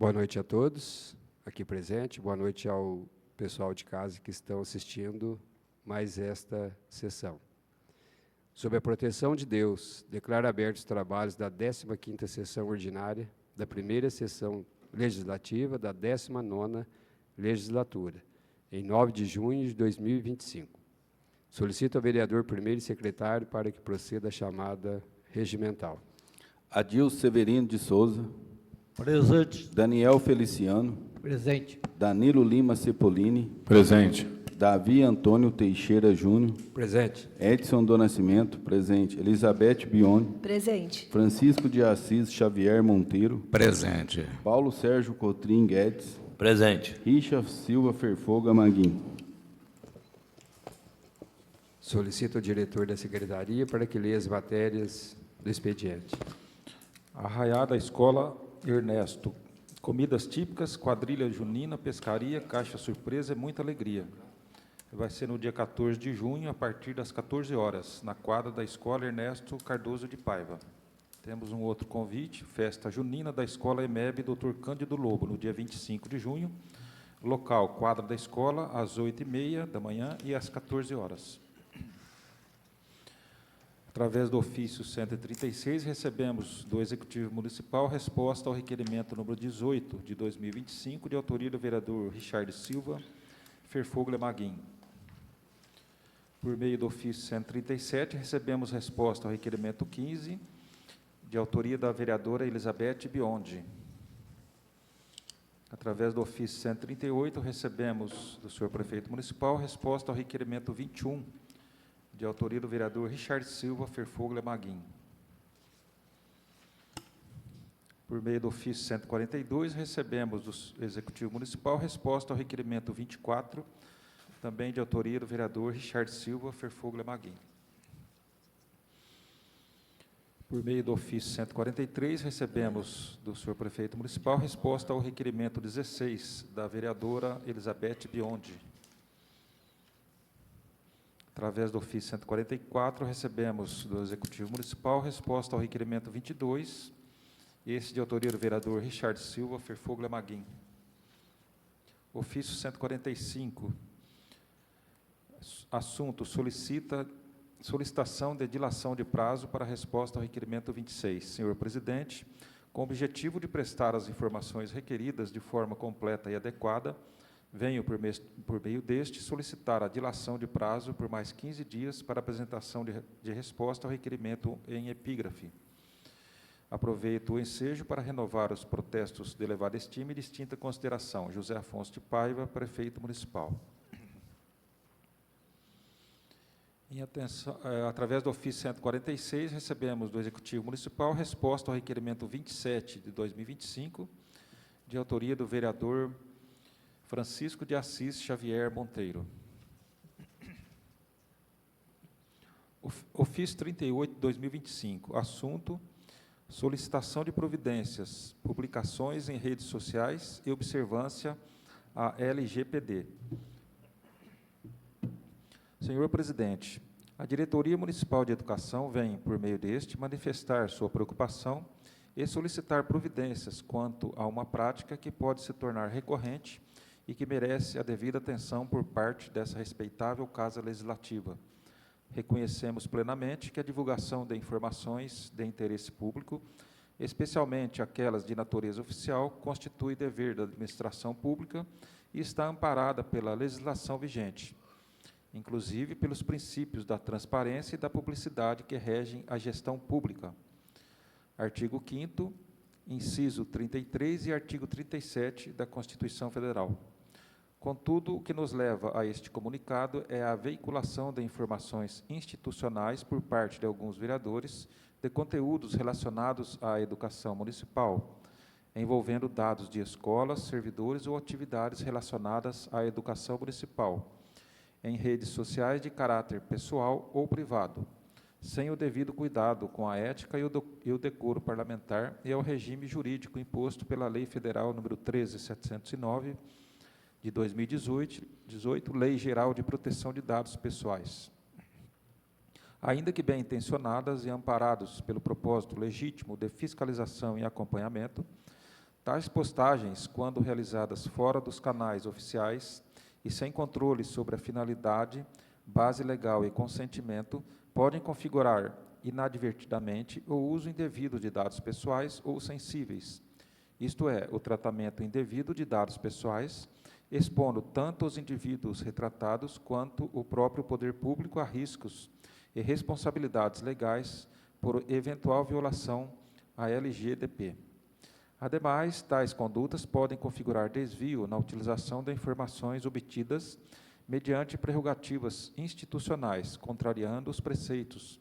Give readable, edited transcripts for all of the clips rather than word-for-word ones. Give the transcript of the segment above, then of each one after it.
Boa noite a todos aqui presentes, boa noite ao pessoal de casa que estão assistindo mais esta sessão. Sob a proteção de Deus, declaro abertos os trabalhos da 15ª sessão ordinária, da primeira sessão legislativa da 19ª legislatura, em 9 de junho de 2025. Solicito ao vereador primeiro e secretário para que proceda a chamada regimental. Adilson Severino de Souza. Presente. Daniel Feliciano. Presente. Danilo Lima Cepolini. Presente. Davi Antônio Teixeira Júnior. Presente. Edson do Nascimento. Presente. Elizabeth Biondi. Presente. Francisco de Assis Xavier Monteiro. Presente. Paulo Sérgio Cotrim Guedes. Presente. Richa Silva Ferfoga Maguim. Solicito ao diretor da secretaria para que leia as matérias do expediente. Arraiada Escola Ernesto. Comidas típicas, quadrilha junina, pescaria, caixa surpresa e muita alegria. Vai ser no dia 14 de junho, a partir das 14 horas, na quadra da Escola Ernesto Cardoso de Paiva. Temos um outro convite, festa junina da Escola EMEB Dr. Cândido Lobo, no dia 25 de junho. Local, quadra da escola, às 8h30 da manhã e às 14 horas. Através do ofício 136, recebemos do Executivo Municipal resposta ao requerimento número 18, de 2025, de autoria do vereador Richard Silva Ferfoga Maguim. Por meio do ofício 137, recebemos resposta ao requerimento 15, de autoria da vereadora Elizabeth Biondi. Através do ofício 138, recebemos do senhor prefeito municipal resposta ao requerimento 21, de autoria do vereador Richard Silva Ferfoga Maguim. Por meio do ofício 142, recebemos do Executivo Municipal resposta ao requerimento 24, também de autoria do vereador Richard Silva Ferfoga Maguim. Por meio do ofício 143, recebemos do senhor prefeito municipal resposta ao requerimento 16, da vereadora Elizabeth Biondi. Através do ofício 144, recebemos do Executivo Municipal resposta ao requerimento 22, esse de autoria do vereador Richard Silva Ferfoga Maguim. Ofício 145, assunto solicitação de dilação de prazo para resposta ao requerimento 26. Senhor presidente, com o objetivo de prestar as informações requeridas de forma completa e adequada, venho, por meio deste, solicitar a dilação de prazo por mais 15 dias para apresentação de resposta ao requerimento em epígrafe. Aproveito o ensejo para renovar os protestos de elevada estima e distinta consideração. José Afonso de Paiva, prefeito municipal. Através do ofício 146, recebemos do Executivo Municipal resposta ao requerimento 27 de 2025, de autoria do vereador Francisco de Assis Xavier Monteiro. Ofício 38 de 2025, assunto solicitação de providências, publicações em redes sociais e observância à LGPD. Senhor presidente, a Diretoria Municipal de Educação vem, por meio deste, manifestar sua preocupação e solicitar providências quanto a uma prática que pode se tornar recorrente e que merece a devida atenção por parte dessa respeitável Casa Legislativa. Reconhecemos plenamente que a divulgação de informações de interesse público, especialmente aquelas de natureza oficial, constitui dever da administração pública e está amparada pela legislação vigente, inclusive pelos princípios da transparência e da publicidade que regem a gestão pública. Artigo 5º, inciso 33 e artigo 37 da Constituição Federal. Contudo, o que nos leva a este comunicado é a veiculação de informações institucionais por parte de alguns vereadores de conteúdos relacionados à educação municipal, envolvendo dados de escolas, servidores ou atividades relacionadas à educação municipal, em redes sociais de caráter pessoal ou privado, sem o devido cuidado com a ética e o decoro parlamentar e ao regime jurídico imposto pela Lei Federal nº 13.709, de 2018, Lei Geral de Proteção de Dados Pessoais. Ainda que bem intencionadas e amparados pelo propósito legítimo de fiscalização e acompanhamento, Tais postagens, quando realizadas fora dos canais oficiais e sem controle sobre a finalidade, base legal e consentimento, podem configurar inadvertidamente o uso indevido de dados pessoais ou sensíveis, isto é, o tratamento indevido de dados pessoais, expondo tanto os indivíduos retratados quanto o próprio poder público a riscos e responsabilidades legais por eventual violação à LGDP. Ademais, tais condutas podem configurar desvio na utilização de informações obtidas mediante prerrogativas institucionais, contrariando os preceitos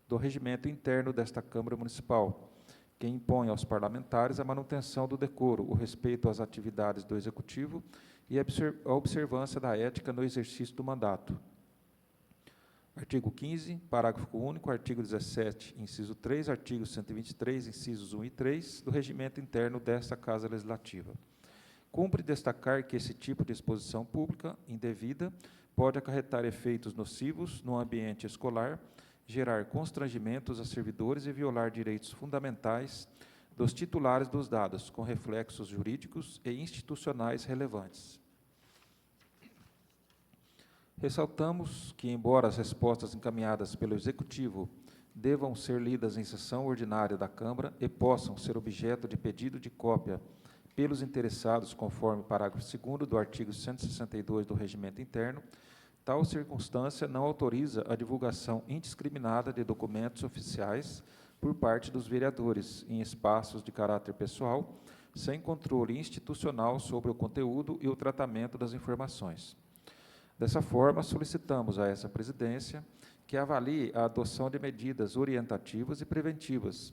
do regimento interno desta Câmara Municipal, que impõe aos parlamentares a manutenção do decoro, o respeito às atividades do Executivo e a observância da ética no exercício do mandato. Artigo 15, parágrafo único, artigo 17, inciso 3, artigo 123, incisos 1 e 3, do regimento interno desta Casa Legislativa. Cumpre destacar que esse tipo de exposição pública indevida pode acarretar efeitos nocivos no ambiente escolar, gerar constrangimentos a servidores e violar direitos fundamentais dos titulares dos dados, com reflexos jurídicos e institucionais relevantes. Ressaltamos que, embora as respostas encaminhadas pelo Executivo devam ser lidas em sessão ordinária da Câmara e possam ser objeto de pedido de cópia pelos interessados, conforme o parágrafo 2º do artigo 162 do Regimento Interno, tal circunstância não autoriza a divulgação indiscriminada de documentos oficiais por parte dos vereadores em espaços de caráter pessoal, sem controle institucional sobre o conteúdo e o tratamento das informações. Dessa forma, solicitamos a essa presidência que avalie a adoção de medidas orientativas e preventivas,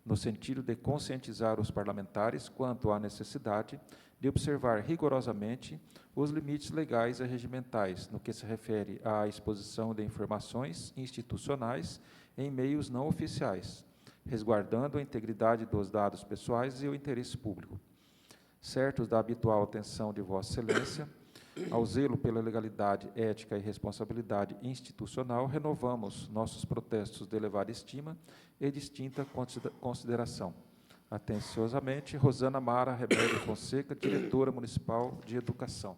no sentido de conscientizar os parlamentares quanto à necessidade de observar rigorosamente os limites legais e regimentais, no que se refere à exposição de informações institucionais em meios não oficiais, resguardando a integridade dos dados pessoais e o interesse público. Certos da habitual atenção de Vossa Excelência, ao zelo pela legalidade, ética e responsabilidade institucional, renovamos nossos protestos de elevada estima e distinta consideração. Atenciosamente, Rosana Mara Remédio Fonseca, diretora municipal de Educação.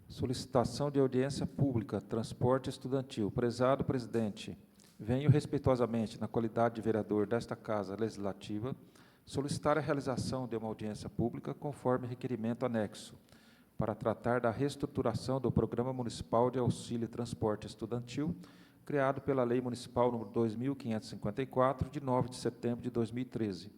Solicitação de audiência pública, transporte estudantil. Prezado presidente, venho respeitosamente, na qualidade de vereador desta Casa Legislativa, solicitar a realização de uma audiência pública conforme requerimento anexo, para tratar da reestruturação do Programa Municipal de Auxílio e Transporte Estudantil, criado pela Lei Municipal nº 2.554, de 9 de setembro de 2013.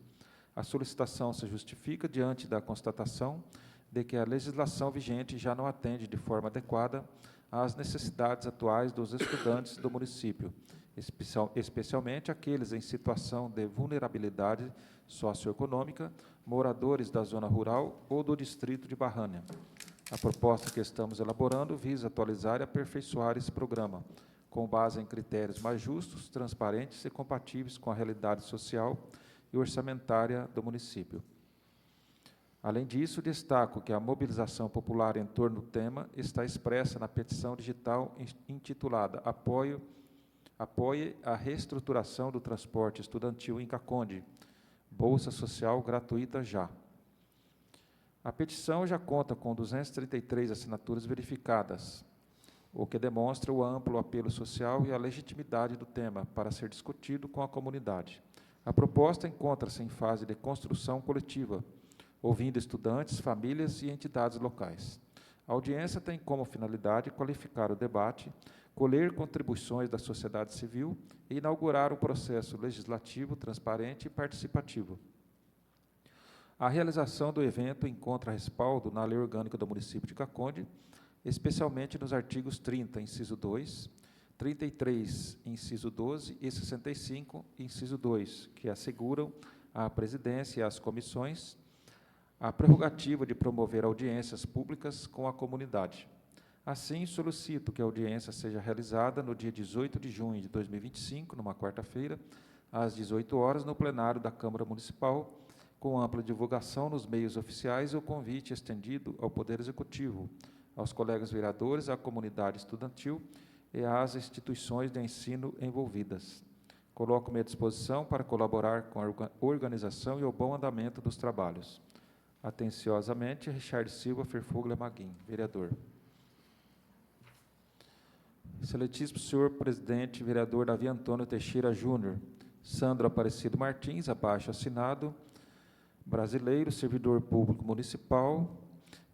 A solicitação se justifica diante da constatação de que a legislação vigente já não atende de forma adequada às necessidades atuais dos estudantes do município, especialmente aqueles em situação de vulnerabilidade socioeconômica, moradores da zona rural ou do distrito de Barrânia. A proposta que estamos elaborando visa atualizar e aperfeiçoar esse programa, com base em critérios mais justos, transparentes e compatíveis com a realidade social e orçamentária do município. Além disso, destaco que a mobilização popular em torno do tema está expressa na petição digital intitulada Apoie a reestruturação do transporte estudantil em Caconde, Bolsa Social gratuita já. A petição já conta com 233 assinaturas verificadas, o que demonstra o amplo apelo social e a legitimidade do tema para ser discutido com a comunidade. A proposta encontra-se em fase de construção coletiva, ouvindo estudantes, famílias e entidades locais. A audiência tem como finalidade qualificar o debate, colher contribuições da sociedade civil e inaugurar um processo legislativo transparente e participativo. A realização do evento encontra respaldo na Lei Orgânica do Município de Caconde, especialmente nos artigos 30, inciso 2, 33, inciso 12 e 65, inciso 2, que asseguram à presidência e às comissões a prerrogativa de promover audiências públicas com a comunidade. Assim, solicito que a audiência seja realizada no dia 18 de junho de 2025, numa quarta-feira, às 18 horas, no plenário da Câmara Municipal, com ampla divulgação nos meios oficiais e o convite estendido ao Poder Executivo, aos colegas vereadores, à comunidade estudantil e às instituições de ensino envolvidas. Coloco-me à disposição para colaborar com a organização e o bom andamento dos trabalhos. Atenciosamente, Richard Silva Ferfuglia Maguim, vereador. Excelentíssimo senhor presidente, vereador Davi Antônio Teixeira Júnior, Sandro Aparecido Martins, abaixo assinado, brasileiro, servidor público municipal,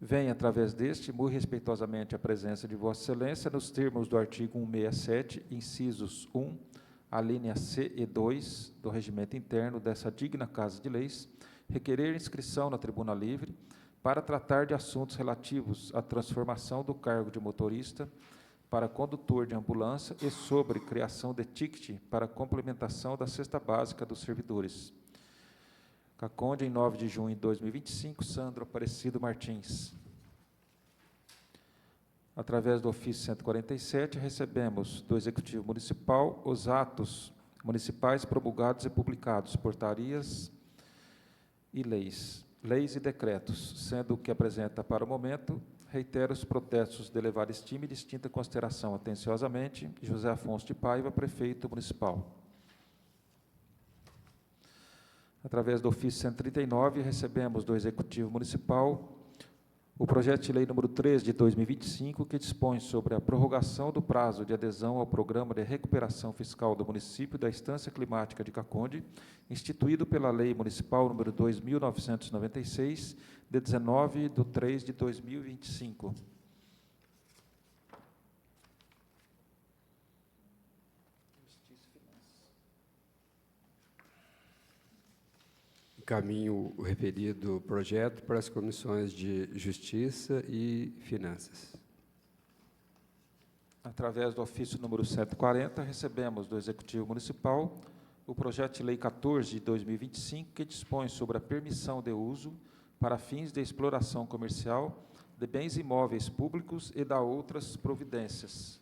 vem, através deste, muito respeitosamente a presença de Vossa Excelência, nos termos do artigo 167, incisos 1, a linha C e 2 do regimento interno dessa digna Casa de Leis, requerer inscrição na tribuna livre para tratar de assuntos relativos à transformação do cargo de motorista para condutor de ambulância e sobre criação de ticket para complementação da cesta básica dos servidores. Caconde, em 9 de junho de 2025, Sandro Aparecido Martins. Através do ofício 147, recebemos do Executivo Municipal os atos municipais promulgados e publicados, portarias e leis e decretos, sendo o que apresenta para o momento, reitero os protestos de elevada estima e distinta consideração, atenciosamente, José Afonso de Paiva, Prefeito Municipal. Através do ofício 139, recebemos do Executivo Municipal o projeto de lei número 3 de 2025, que dispõe sobre a prorrogação do prazo de adesão ao Programa de Recuperação Fiscal do município da Estância Climática de Caconde, instituído pela Lei Municipal número 2.996, de 19 de 3 de 2025. Encaminho o referido projeto para as comissões de Justiça e Finanças. Através do ofício número 140, recebemos do Executivo Municipal o projeto de lei 14 de 2025, que dispõe sobre a permissão de uso para fins de exploração comercial de bens imóveis públicos e da outras providências.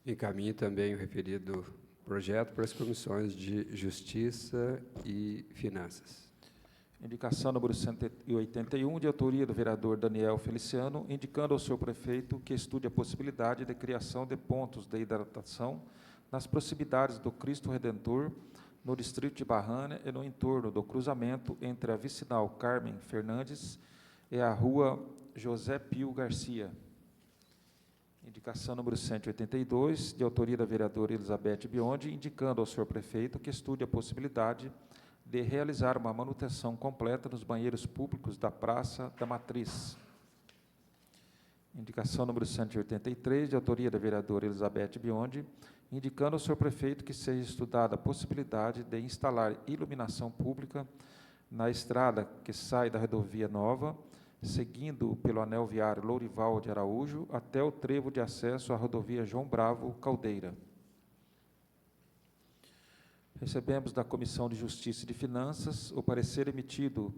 Encaminho também o referido projeto para as comissões de Justiça e Finanças. Indicação número 181, de autoria do vereador Daniel Feliciano, indicando ao senhor prefeito que estude a possibilidade de criação de pontos de hidratação nas proximidades do Cristo Redentor, no distrito de Barrana e no entorno do cruzamento entre a vicinal Carmen Fernandes e a rua José Pio Garcia. Indicação número 182, de autoria da vereadora Elizabeth Biondi, indicando ao senhor prefeito que estude a possibilidade de realizar uma manutenção completa nos banheiros públicos da Praça da Matriz. Indicação número 183, de autoria da vereadora Elizabeth Biondi, indicando ao senhor prefeito que seja estudada a possibilidade de instalar iluminação pública na estrada que sai da Rodovia Nova, seguindo pelo anel viário Lourival de Araújo até o trevo de acesso à rodovia João Bravo Caldeira. Recebemos da Comissão de Justiça e de Finanças o parecer emitido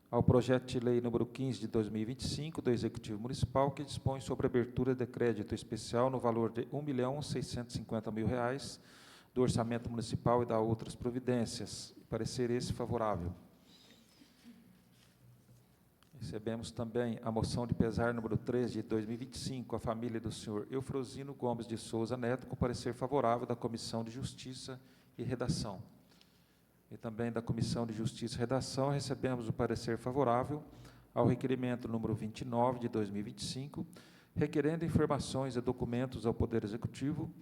ao projeto de lei número 15 de 2025 do Executivo Municipal, que dispõe sobre a abertura de crédito especial no valor de R$ 1.650.000 do orçamento municipal e da outras providências. Parecer esse favorável. Recebemos também a moção de pesar número 3 de 2025, a família do senhor Eufrosino Gomes de Souza Neto, com parecer favorável da Comissão de Justiça e Redação. E também da Comissão de Justiça e Redação, recebemos o parecer favorável ao requerimento número 29 de 2025, requerendo informações e documentos ao Poder Executivo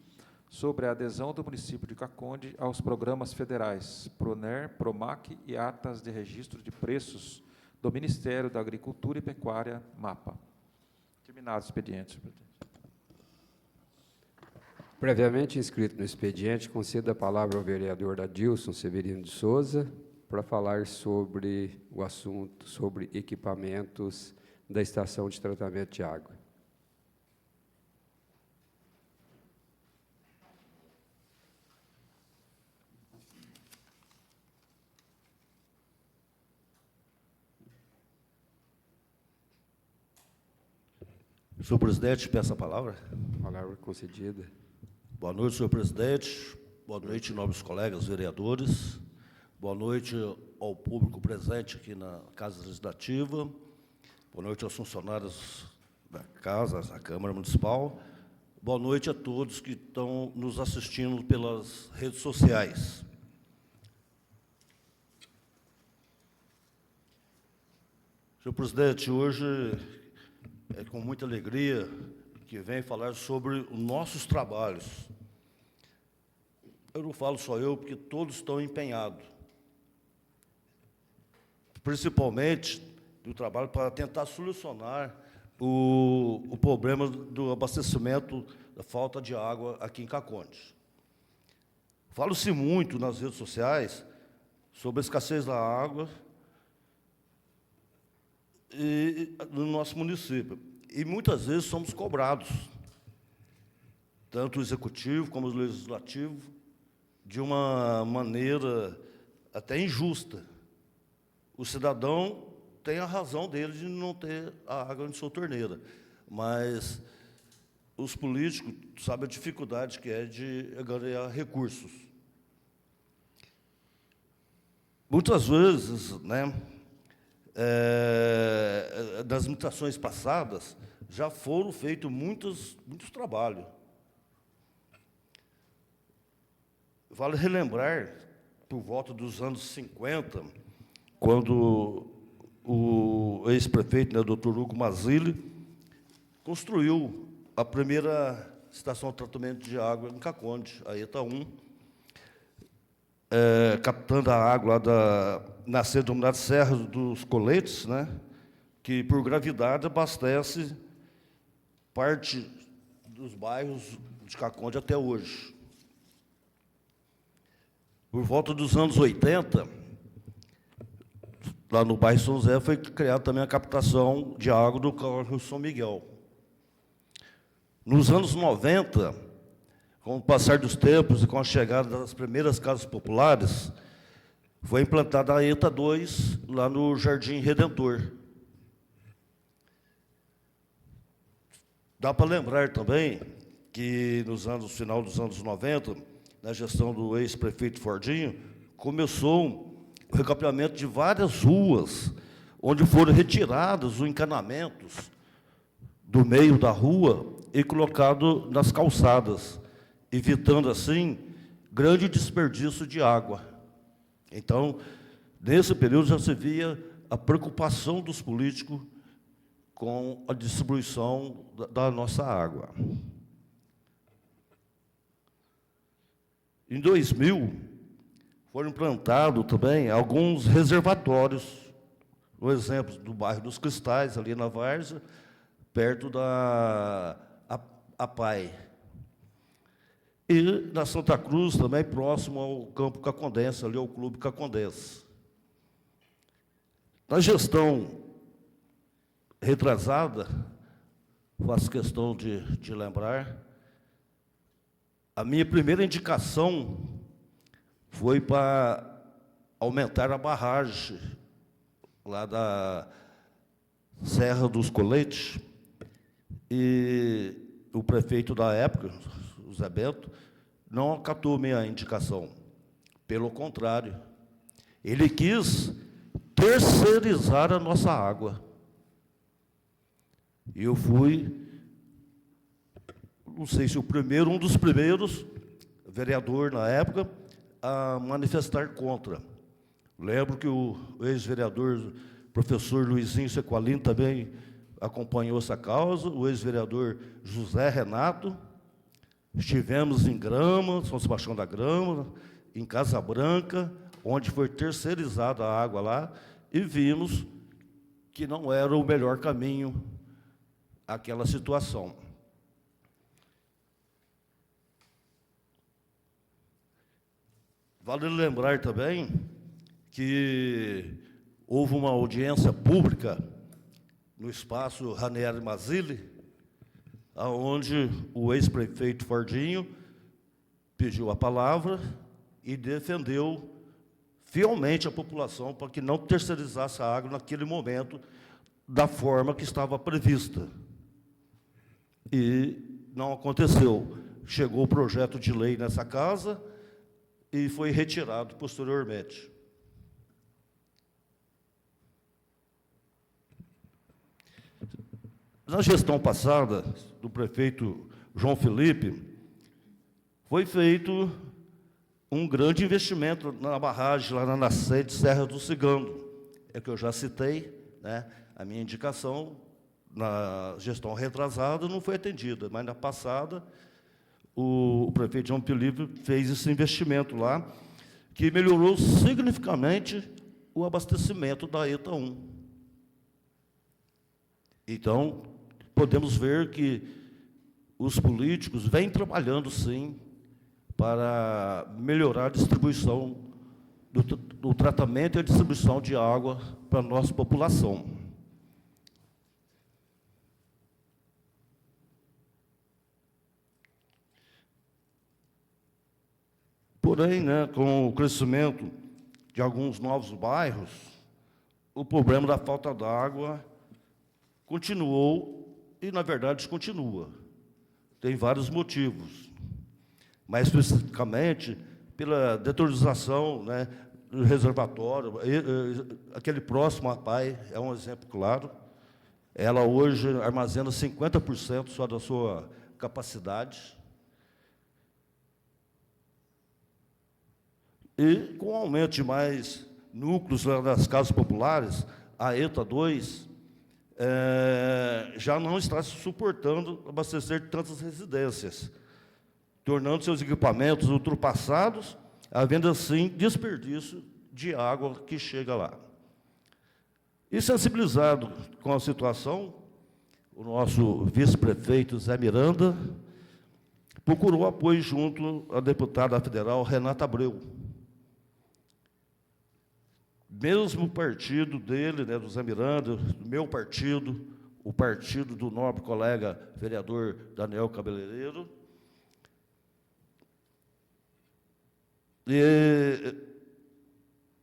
sobre a adesão do município de Caconde aos programas federais PRONER, PROMAC e atas de registro de preços do Ministério da Agricultura e Pecuária, MAPA. Terminado o expediente, senhor presidente. Previamente inscrito no expediente, concedo a palavra ao vereador Adilson Severino de Souza para falar sobre o assunto, sobre equipamentos da estação de tratamento de água. Senhor presidente, peço a palavra. Palavra concedida. Boa noite, senhor presidente. Boa noite, nobres colegas vereadores. Boa noite ao público presente aqui na Casa Legislativa. Boa noite aos funcionários da Casa, da Câmara Municipal. Boa noite a todos que estão nos assistindo pelas redes sociais. Senhor presidente, hoje é com muita alegria que venho falar sobre os nossos trabalhos. Eu não falo só eu, porque todos estão empenhados, principalmente do trabalho para tentar solucionar o problema do abastecimento, da falta de água aqui em Caconde. Fala-se muito nas redes sociais sobre a escassez da água no nosso município. E muitas vezes somos cobrados, tanto o executivo como o legislativo, de uma maneira até injusta. O cidadão tem a razão dele de não ter a água em sua torneira, mas os políticos sabem a dificuldade que é de ganhar recursos. Muitas vezes, né, das limitações passadas, já foram feitos muitos trabalhos. Vale relembrar, por volta dos anos 50, quando o ex-prefeito, né, Dr. Hugo Mazzilli, construiu a primeira estação de tratamento de água em Caconde, a ETA 1, captando a água lá da nascente denominada Serra dos Coletes, né, que, por gravidade, abastece parte dos bairros de Caconde até hoje. Por volta dos anos 80, lá no bairro São José, foi criada também a captação de água do córrego São Miguel. Nos anos 90, com o passar dos tempos e com a chegada das primeiras casas populares, foi implantada a ETA 2, lá no Jardim Redentor. Dá para lembrar também que, no final dos anos 90, na gestão do ex-prefeito Fordinho, começou o recapeamento de várias ruas, onde foram retirados os encanamentos do meio da rua e colocado nas calçadas, evitando, assim, grande desperdício de água. Então, nesse período já se via a preocupação dos políticos com a distribuição da nossa água. Em 2000, foram implantados também alguns reservatórios, por exemplo, do bairro dos Cristais, ali na Várzea, perto da APAI. E na Santa Cruz, também próximo ao Campo Cacondense, ali ao Clube Cacondense. Na gestão retrasada, faço questão de lembrar, a minha primeira indicação foi para aumentar a barragem lá da Serra dos Coletes, e o prefeito da época, o Zé Bento, não acatou minha indicação. Pelo contrário, ele quis terceirizar a nossa água. E eu fui, não sei se o primeiro, um dos primeiros, vereador na época, a manifestar contra. Lembro que o ex-vereador, professor Luizinho Sequalino, também acompanhou essa causa, o ex-vereador José Renato. Estivemos em Grama, São Sebastião da Grama, em Casa Branca, onde foi terceirizada a água lá, e vimos que não era o melhor caminho aquela situação. Vale lembrar também que houve uma audiência pública no espaço Ranieri Mazzilli, onde o ex-prefeito Fordinho pediu a palavra e defendeu fielmente a população para que não terceirizasse a água naquele momento da forma que estava prevista. E não aconteceu. Chegou o projeto de lei nessa casa e foi retirado posteriormente. Na gestão passada do prefeito João Felipe, foi feito um grande investimento na barragem, lá na nascente Serra do Cigano. É que eu já citei, né? A minha indicação na gestão retrasada não foi atendida, mas na passada o prefeito João Felipe fez esse investimento lá, que melhorou significativamente o abastecimento da ETA 1. Então, podemos ver que os políticos vêm trabalhando, sim, para melhorar a distribuição do tratamento e a distribuição de água para a nossa população. Porém, né, com o crescimento de alguns novos bairros, o problema da falta d'água continuou e, na verdade, continua. Tem vários motivos, mais especificamente pela deteriorização, né, do reservatório. Aquele próximo à PAI é um exemplo claro. Ela hoje armazena 50% só da sua capacidade. E, com o aumento de mais núcleos das casas populares, a ETA 2 já não está suportando abastecer tantas residências, tornando seus equipamentos ultrapassados, havendo, assim, desperdício de água que chega lá. E, sensibilizado com a situação, o nosso vice-prefeito Zé Miranda procurou apoio junto à deputada federal Renata Abreu. Mesmo partido dele, né, do Zé Miranda, do meu partido, o partido do nobre colega vereador Daniel Cabeleireiro, e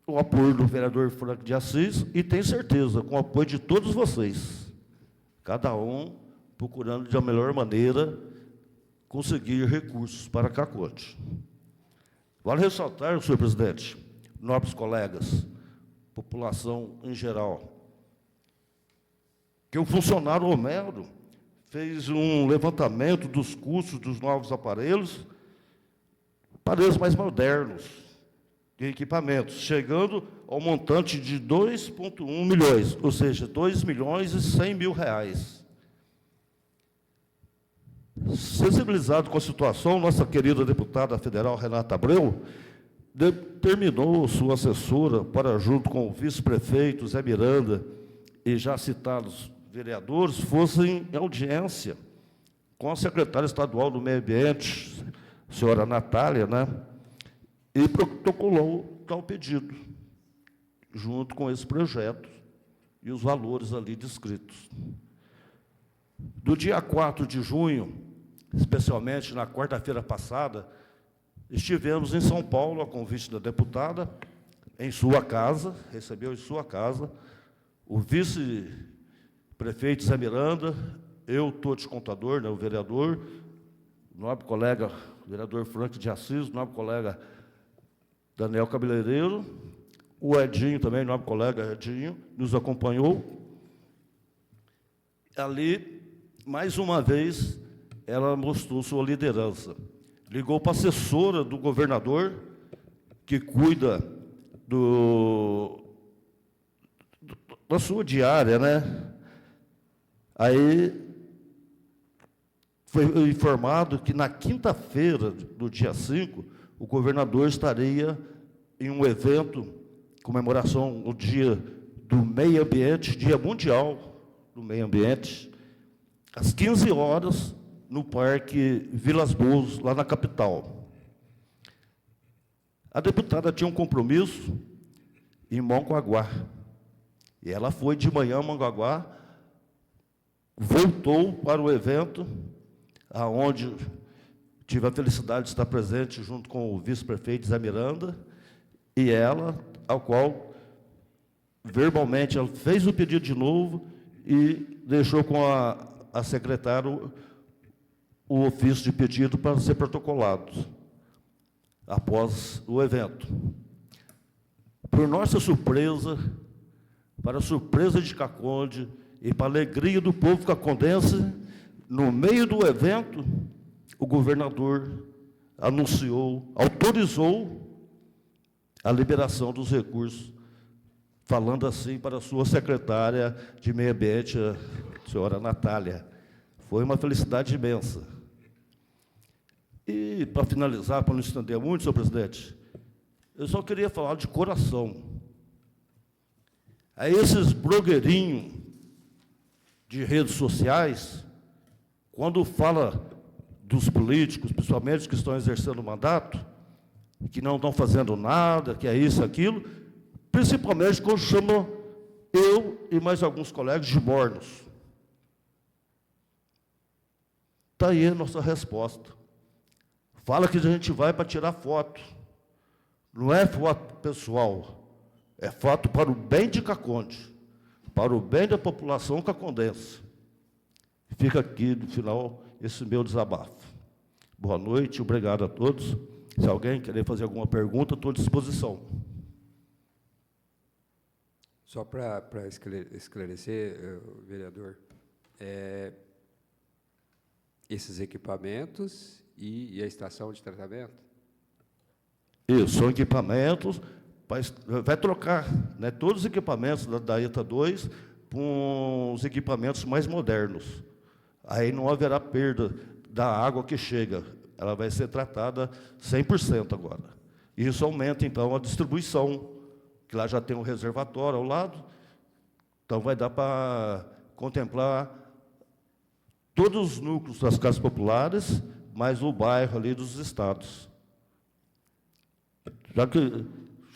o apoio do vereador Franco de Assis, e tenho certeza, com o apoio de todos vocês, cada um procurando de uma melhor maneira conseguir recursos para Cacote. Vale ressaltar, senhor presidente, nobres colegas, população em geral, que o funcionário Homero fez um levantamento dos custos dos novos aparelhos mais modernos, de equipamentos, chegando ao montante de 2,1 milhões, ou seja, 2.100.000 reais. Sensibilizado com a situação, nossa querida deputada federal Renata Abreu determinou sua assessora para, junto com o vice-prefeito Zé Miranda e já citados vereadores, fossem em audiência com a secretária estadual do Meio Ambiente, senhora Natália, né, e protocolou tal pedido, junto com esse projeto e os valores ali descritos. Do dia 4 de junho, especialmente na quarta-feira passada, estivemos em São Paulo, a convite da deputada, em sua casa, recebeu em sua casa, o vice-prefeito Zé Miranda, eu, Totti Contador, né, o vereador, o nobre colega, o vereador Franco de Assis, o nobre colega Daniel Cabeleireiro, o Edinho também, o nobre colega Edinho, nos acompanhou. Ali, mais uma vez, ela mostrou sua liderança. Ligou para a assessora do governador, que cuida da sua diária, né? Aí foi informado que na quinta-feira do dia 5, o governador estaria em um evento, comemoração do Dia do Meio Ambiente, Dia Mundial do Meio Ambiente, às 15 horas, no Parque Vilas Boas, lá na capital. A deputada tinha um compromisso em Mongaguá, e ela foi de manhã a Mongaguá, voltou para o evento, aonde tive a felicidade de estar presente junto com o vice-prefeito Zé Miranda, e ela, ao qual, verbalmente, ela fez o pedido de novo e deixou com a secretária o ofício de pedido para ser protocolado, após o evento. Por nossa surpresa, para a surpresa de Caconde E, para a alegria do povo cacondense, no meio do evento, o governador anunciou, autorizou a liberação dos recursos, falando assim para a sua secretária de Meio Ambiente, a senhora Natália. Foi uma felicidade imensa. E, para finalizar, para não estender muito, senhor presidente, eu só queria falar de coração. A esses blogueirinhos de redes sociais, quando fala dos políticos, principalmente os que estão exercendo o mandato, que não estão fazendo nada, que é isso, aquilo, principalmente quando chamam eu e mais alguns colegas de mornos. Está aí a nossa resposta. Fala que a gente vai para tirar foto. Não é foto pessoal, é foto para o bem de Caconde, para o bem da população cacondense. Fica aqui, no final, esse meu desabafo. Boa noite, obrigado a todos. Se alguém querer fazer alguma pergunta, estou à disposição. Só para esclarecer, vereador, esses equipamentos e a estação de tratamento? Isso, são equipamentos, vai trocar, né, todos os equipamentos da ETA 2 com os equipamentos mais modernos. Aí não haverá perda da água que chega, ela vai ser tratada 100% agora. Isso aumenta, então, a distribuição, que lá já tem um reservatório ao lado, então vai dar para contemplar todos os núcleos das casas populares, mais o bairro ali dos estados. Já que o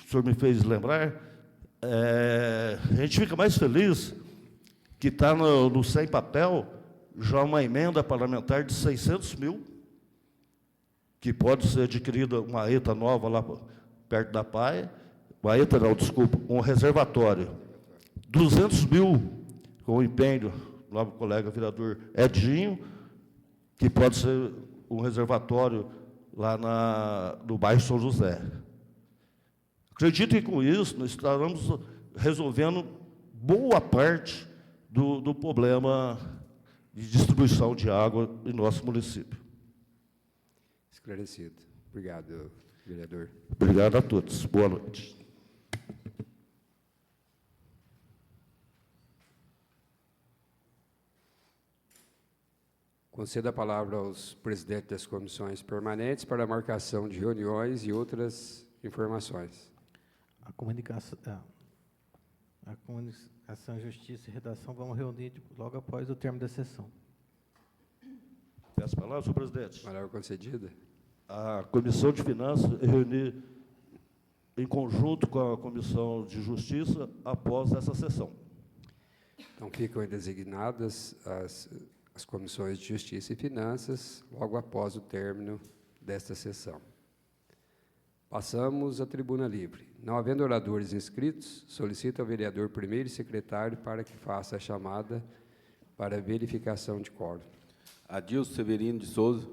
senhor me fez lembrar, a gente fica mais feliz que está no sem papel já uma emenda parlamentar de 600 mil, que pode ser adquirida uma ETA nova lá perto da PAI, uma ETA não, desculpa, um reservatório. 200 mil com o empenho do novo colega vereador Edinho, que pode ser um reservatório lá no bairro São José. Acredito que com isso nós estaremos resolvendo boa parte do problema de distribuição de água em nosso município. Esclarecido. Obrigado, vereador. Obrigado a todos. Boa noite. Concedo a palavra aos presidentes das comissões permanentes para a marcação de reuniões e outras informações. A comunicação, Justiça e Redação vamos reunir logo após o término da sessão. Peço a palavra, senhor presidente. Palavra concedida. A Comissão de Finanças reunir em conjunto com a Comissão de Justiça após essa sessão. Então, ficam designadas as comissões de Justiça e Finanças logo após o término desta sessão. Passamos à tribuna livre. Não havendo oradores inscritos, solicito ao vereador primeiro e secretário para que faça a chamada para verificação de quórum. Adilson Severino de Souza.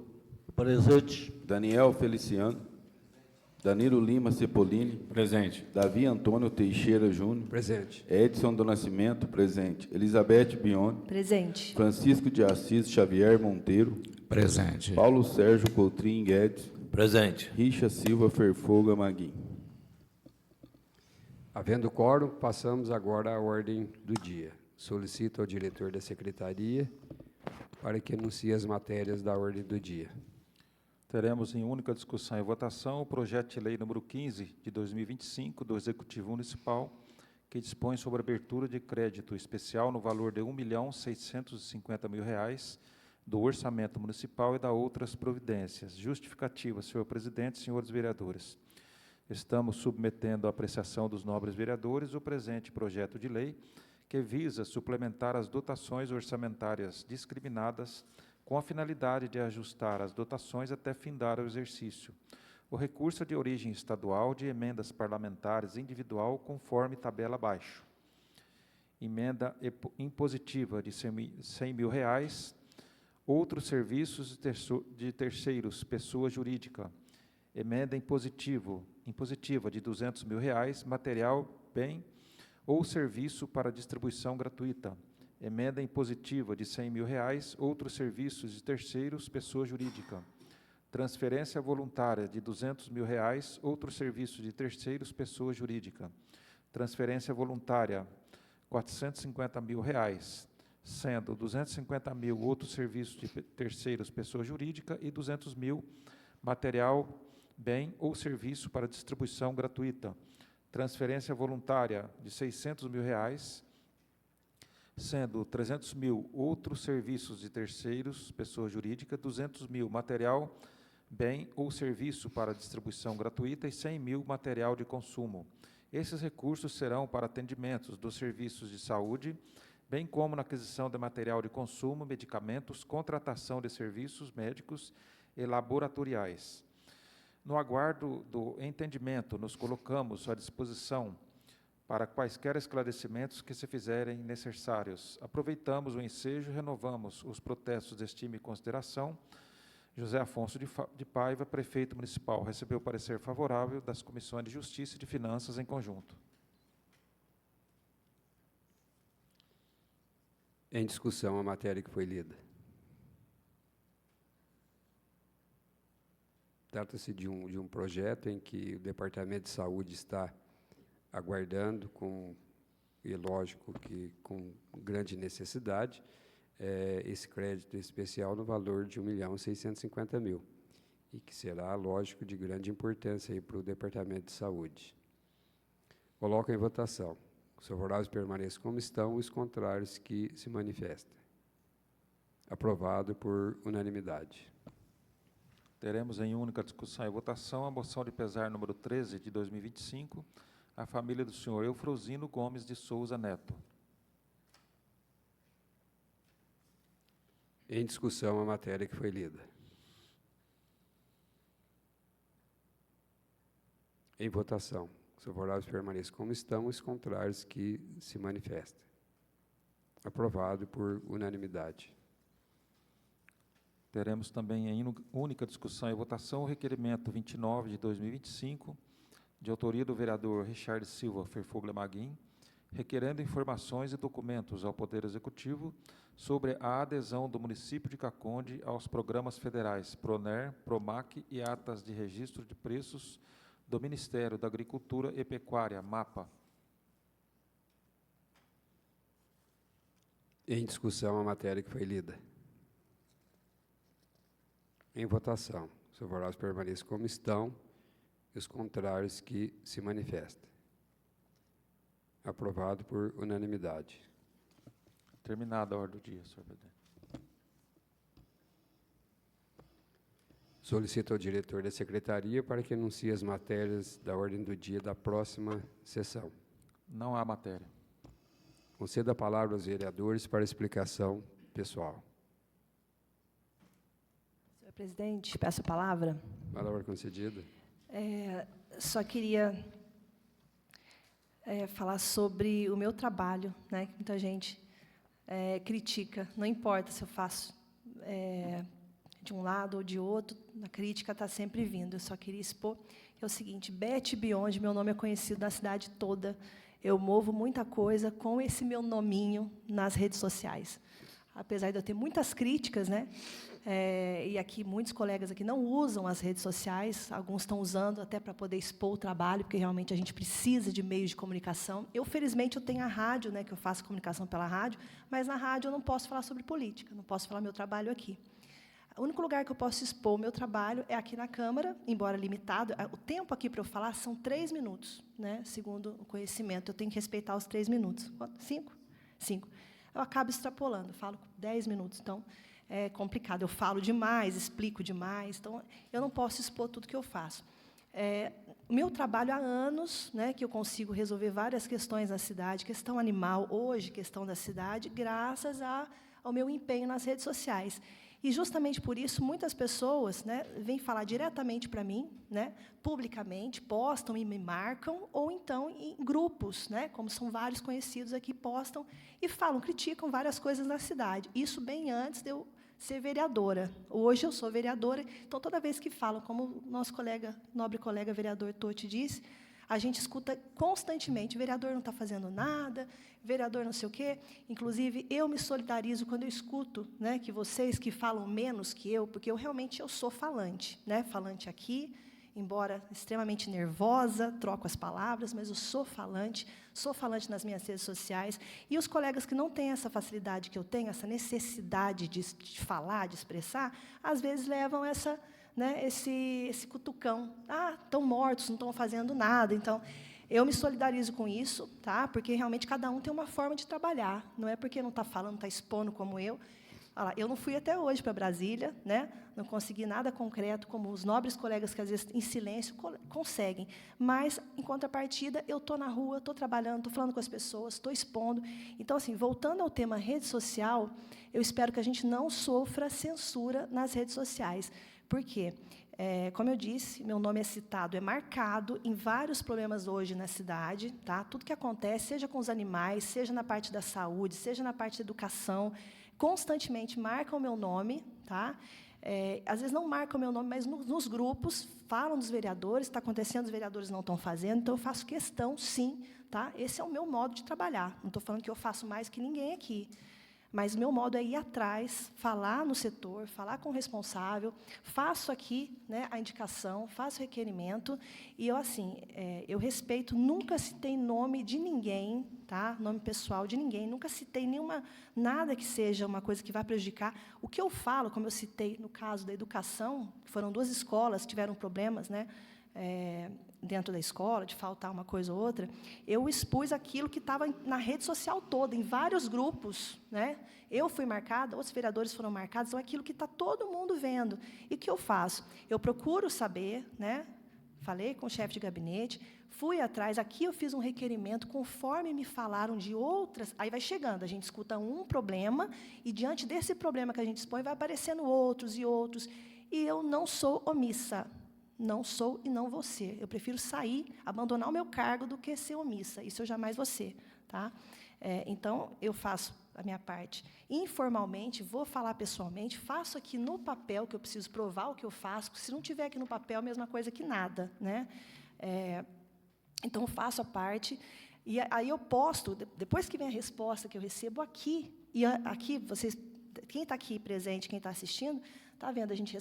Presente. Daniel Feliciano. Danilo Lima Cepolini. Presente. Davi Antônio Teixeira Júnior. Presente. Edson do Nascimento, presente. Elizabeth Bione. Presente. Francisco de Assis Xavier Monteiro. Presente. Paulo Sérgio Coutrinho Guedes. Presente. Richa Silva Ferfoga Maguim. Havendo quórum, passamos agora à ordem do dia. Solicito ao diretor da secretaria para que anuncie as matérias da ordem do dia. Teremos em única discussão e votação o projeto de lei número 15 de 2025 do Executivo Municipal, que dispõe sobre a abertura de crédito especial no valor de R$ 1.650.000 do orçamento municipal e da outras providências. Justificativa, senhor presidente, senhores vereadores. Estamos submetendo à apreciação dos nobres vereadores o presente projeto de lei, que visa suplementar as dotações orçamentárias discriminadas com a finalidade de ajustar as dotações até findar o exercício. O recurso é de origem estadual de emendas parlamentares individual conforme tabela abaixo. Emenda impositiva de R$ 100.000, outros serviços de terceiros, pessoa jurídica. Emenda impositiva de R$ 200.000, material, bem ou serviço para distribuição gratuita. emenda impositiva de R$ 100.000, outros serviços de terceiros, pessoa jurídica. Transferência voluntária de R$ 200.000, outros serviços de terceiros, pessoa jurídica. Transferência voluntária, R$ 450.000, sendo R$ 250.000 outros serviços de terceiros, pessoa jurídica, e R$ 200.000 material, bem ou serviço para distribuição gratuita. Transferência voluntária de R$ 600.000, sendo R$ 300.000 outros serviços de terceiros, pessoa jurídica, R$ 200.000 material, bem ou serviço para distribuição gratuita e R$ 100.000 material de consumo. Esses recursos serão para atendimentos dos serviços de saúde, bem como na aquisição de material de consumo, medicamentos, contratação de serviços médicos e laboratoriais. No aguardo do entendimento, nos colocamos à disposição para quaisquer esclarecimentos que se fizerem necessários. Aproveitamos o ensejo e renovamos os protestos de estima e consideração. José Afonso de Paiva, prefeito municipal, recebeu parecer favorável das comissões de Justiça e de Finanças em conjunto. Em discussão a matéria que foi lida. Trata-se de um projeto em que o Departamento de Saúde está aguardando, e lógico que com grande necessidade, esse crédito especial no valor de R$ 1.650.000, e que será, lógico, de grande importância para o Departamento de Saúde. Coloco em votação. Os favoráveis permaneçam como estão, os contrários que se manifestem. Aprovado por unanimidade. Teremos em única discussão e votação a moção de pesar número 13 de 2025, a família do senhor Eufrosino Gomes de Souza Neto. Em discussão a matéria que foi lida. Em votação. Os favoráveis permaneçam como estão, os contrários que se manifestem. Aprovado por unanimidade. Teremos também em única discussão e votação o requerimento 29 de 2025, de autoria do vereador Richard Silva Ferfuglia Maguim, requerendo informações e documentos ao Poder Executivo sobre a adesão do município de Caconde aos programas federais PRONER, PROMAC e atas de registro de preços do Ministério da Agricultura e Pecuária, MAPA. Em discussão a matéria que foi lida. Em votação. Os favoráveis permaneçam como estão e os contrários que se manifestem. Aprovado por unanimidade. Terminada a ordem do dia, senhor presidente. Solicito ao diretor da Secretaria para que anuncie as matérias da ordem do dia da próxima sessão. Não há matéria. Conceda a palavra aos vereadores para explicação pessoal. Senhor presidente, peço a palavra. Palavra concedida. Só queria falar sobre o meu trabalho, né, que muita gente critica. Não importa se eu faço de um lado ou de outro, a crítica está sempre vindo. Eu só queria expor que é o seguinte: Beth Beyond, meu nome é conhecido na cidade toda. Eu movo muita coisa com esse meu nominho nas redes sociais. Apesar de eu ter muitas críticas, né? E aqui muitos colegas aqui não usam as redes sociais, alguns estão usando até para poder expor o trabalho, porque realmente a gente precisa de meios de comunicação. Eu, felizmente, eu tenho a rádio, né, que eu faço comunicação pela rádio, mas na rádio eu não posso falar sobre política, não posso falar meu trabalho aqui. O único lugar que eu posso expor o meu trabalho é aqui na Câmara, embora limitado. O tempo aqui para eu falar são 3 minutos, né, segundo o conhecimento. Eu tenho que respeitar os 3 minutos. 5? 5. Eu acabo extrapolando, falo 10 minutos, então é complicado. Eu falo demais, explico demais, então eu não posso expor tudo que eu faço. O meu trabalho há anos, né, que eu consigo resolver várias questões na cidade, questão animal, hoje, questão da cidade, graças ao meu empenho nas redes sociais. E, justamente por isso, muitas pessoas, né, vêm falar diretamente para mim, né, publicamente, postam e me marcam, ou então em grupos, né, como são vários conhecidos aqui, postam e falam, criticam várias coisas na cidade. Isso bem antes de eu ser vereadora. Hoje eu sou vereadora, então, toda vez que falam, como o nosso nobre colega vereador Totti disse, A gente escuta constantemente, vereador não está fazendo nada, vereador não sei o quê. Inclusive, eu me solidarizo quando eu escuto, né, que vocês que falam menos que eu, porque eu sou falante, né, falante aqui, embora extremamente nervosa, troco as palavras, mas eu sou falante nas minhas redes sociais. E os colegas que não têm essa facilidade que eu tenho, essa necessidade de falar, de expressar, às vezes levam essa, né, esse cutucão. Ah, estão mortos, não estão fazendo nada. Então, eu me solidarizo com isso, tá? Porque realmente cada um tem uma forma de trabalhar. Não é porque não está falando, está expondo como eu. Olha lá, eu não fui até hoje para Brasília, né? Não consegui nada concreto, como os nobres colegas que, às vezes, em silêncio, conseguem. Mas, em contrapartida, eu estou na rua, estou trabalhando, estou falando com as pessoas, estou expondo. Então, assim, voltando ao tema rede social, eu espero que a gente não sofra censura nas redes sociais. Por quê? Como eu disse, meu nome é citado, é marcado em vários problemas hoje na cidade, tá? Tudo que acontece, seja com os animais, seja na parte da saúde, seja na parte da educação, constantemente marcam o meu nome, tá? Às vezes não marcam o meu nome, mas nos grupos falam dos vereadores, está acontecendo, os vereadores não estão fazendo, então eu faço questão, sim, tá? Esse é o meu modo de trabalhar. Não estou falando que eu faço mais que ninguém aqui. Mas o meu modo é ir atrás, falar no setor, falar com o responsável, faço aqui, né, a indicação, faço o requerimento, e eu, assim, eu respeito, nunca citei nome de ninguém, tá? Nome pessoal de ninguém, nunca citei nada que seja uma coisa que vá prejudicar. O que eu falo, como eu citei no caso da educação, que foram 2 escolas que tiveram problemas, né, dentro da escola, de faltar uma coisa ou outra, eu expus aquilo que estava na rede social toda, em vários grupos, né? Eu fui marcada, outros vereadores foram marcados, então aquilo que está todo mundo vendo. E o que eu faço? Eu procuro saber, né? Falei com o chefe de gabinete, fui atrás, aqui eu fiz um requerimento, conforme me falaram de outras, aí vai chegando, a gente escuta um problema, e diante desse problema que a gente expõe, vai aparecendo outros e outros, e eu não sou omissa. Não sou e não vou ser. Eu prefiro sair, abandonar o meu cargo do que ser omissa. Isso eu jamais vou ser. Tá? Então, eu faço a minha parte informalmente, vou falar pessoalmente, faço aqui no papel, que eu preciso provar o que eu faço. Se não tiver aqui no papel, a mesma coisa que nada. Né? Então, eu faço a parte. E aí eu posto, depois que vem a resposta que eu recebo aqui, e aqui, vocês, quem está aqui presente, quem está assistindo, está vendo, a gente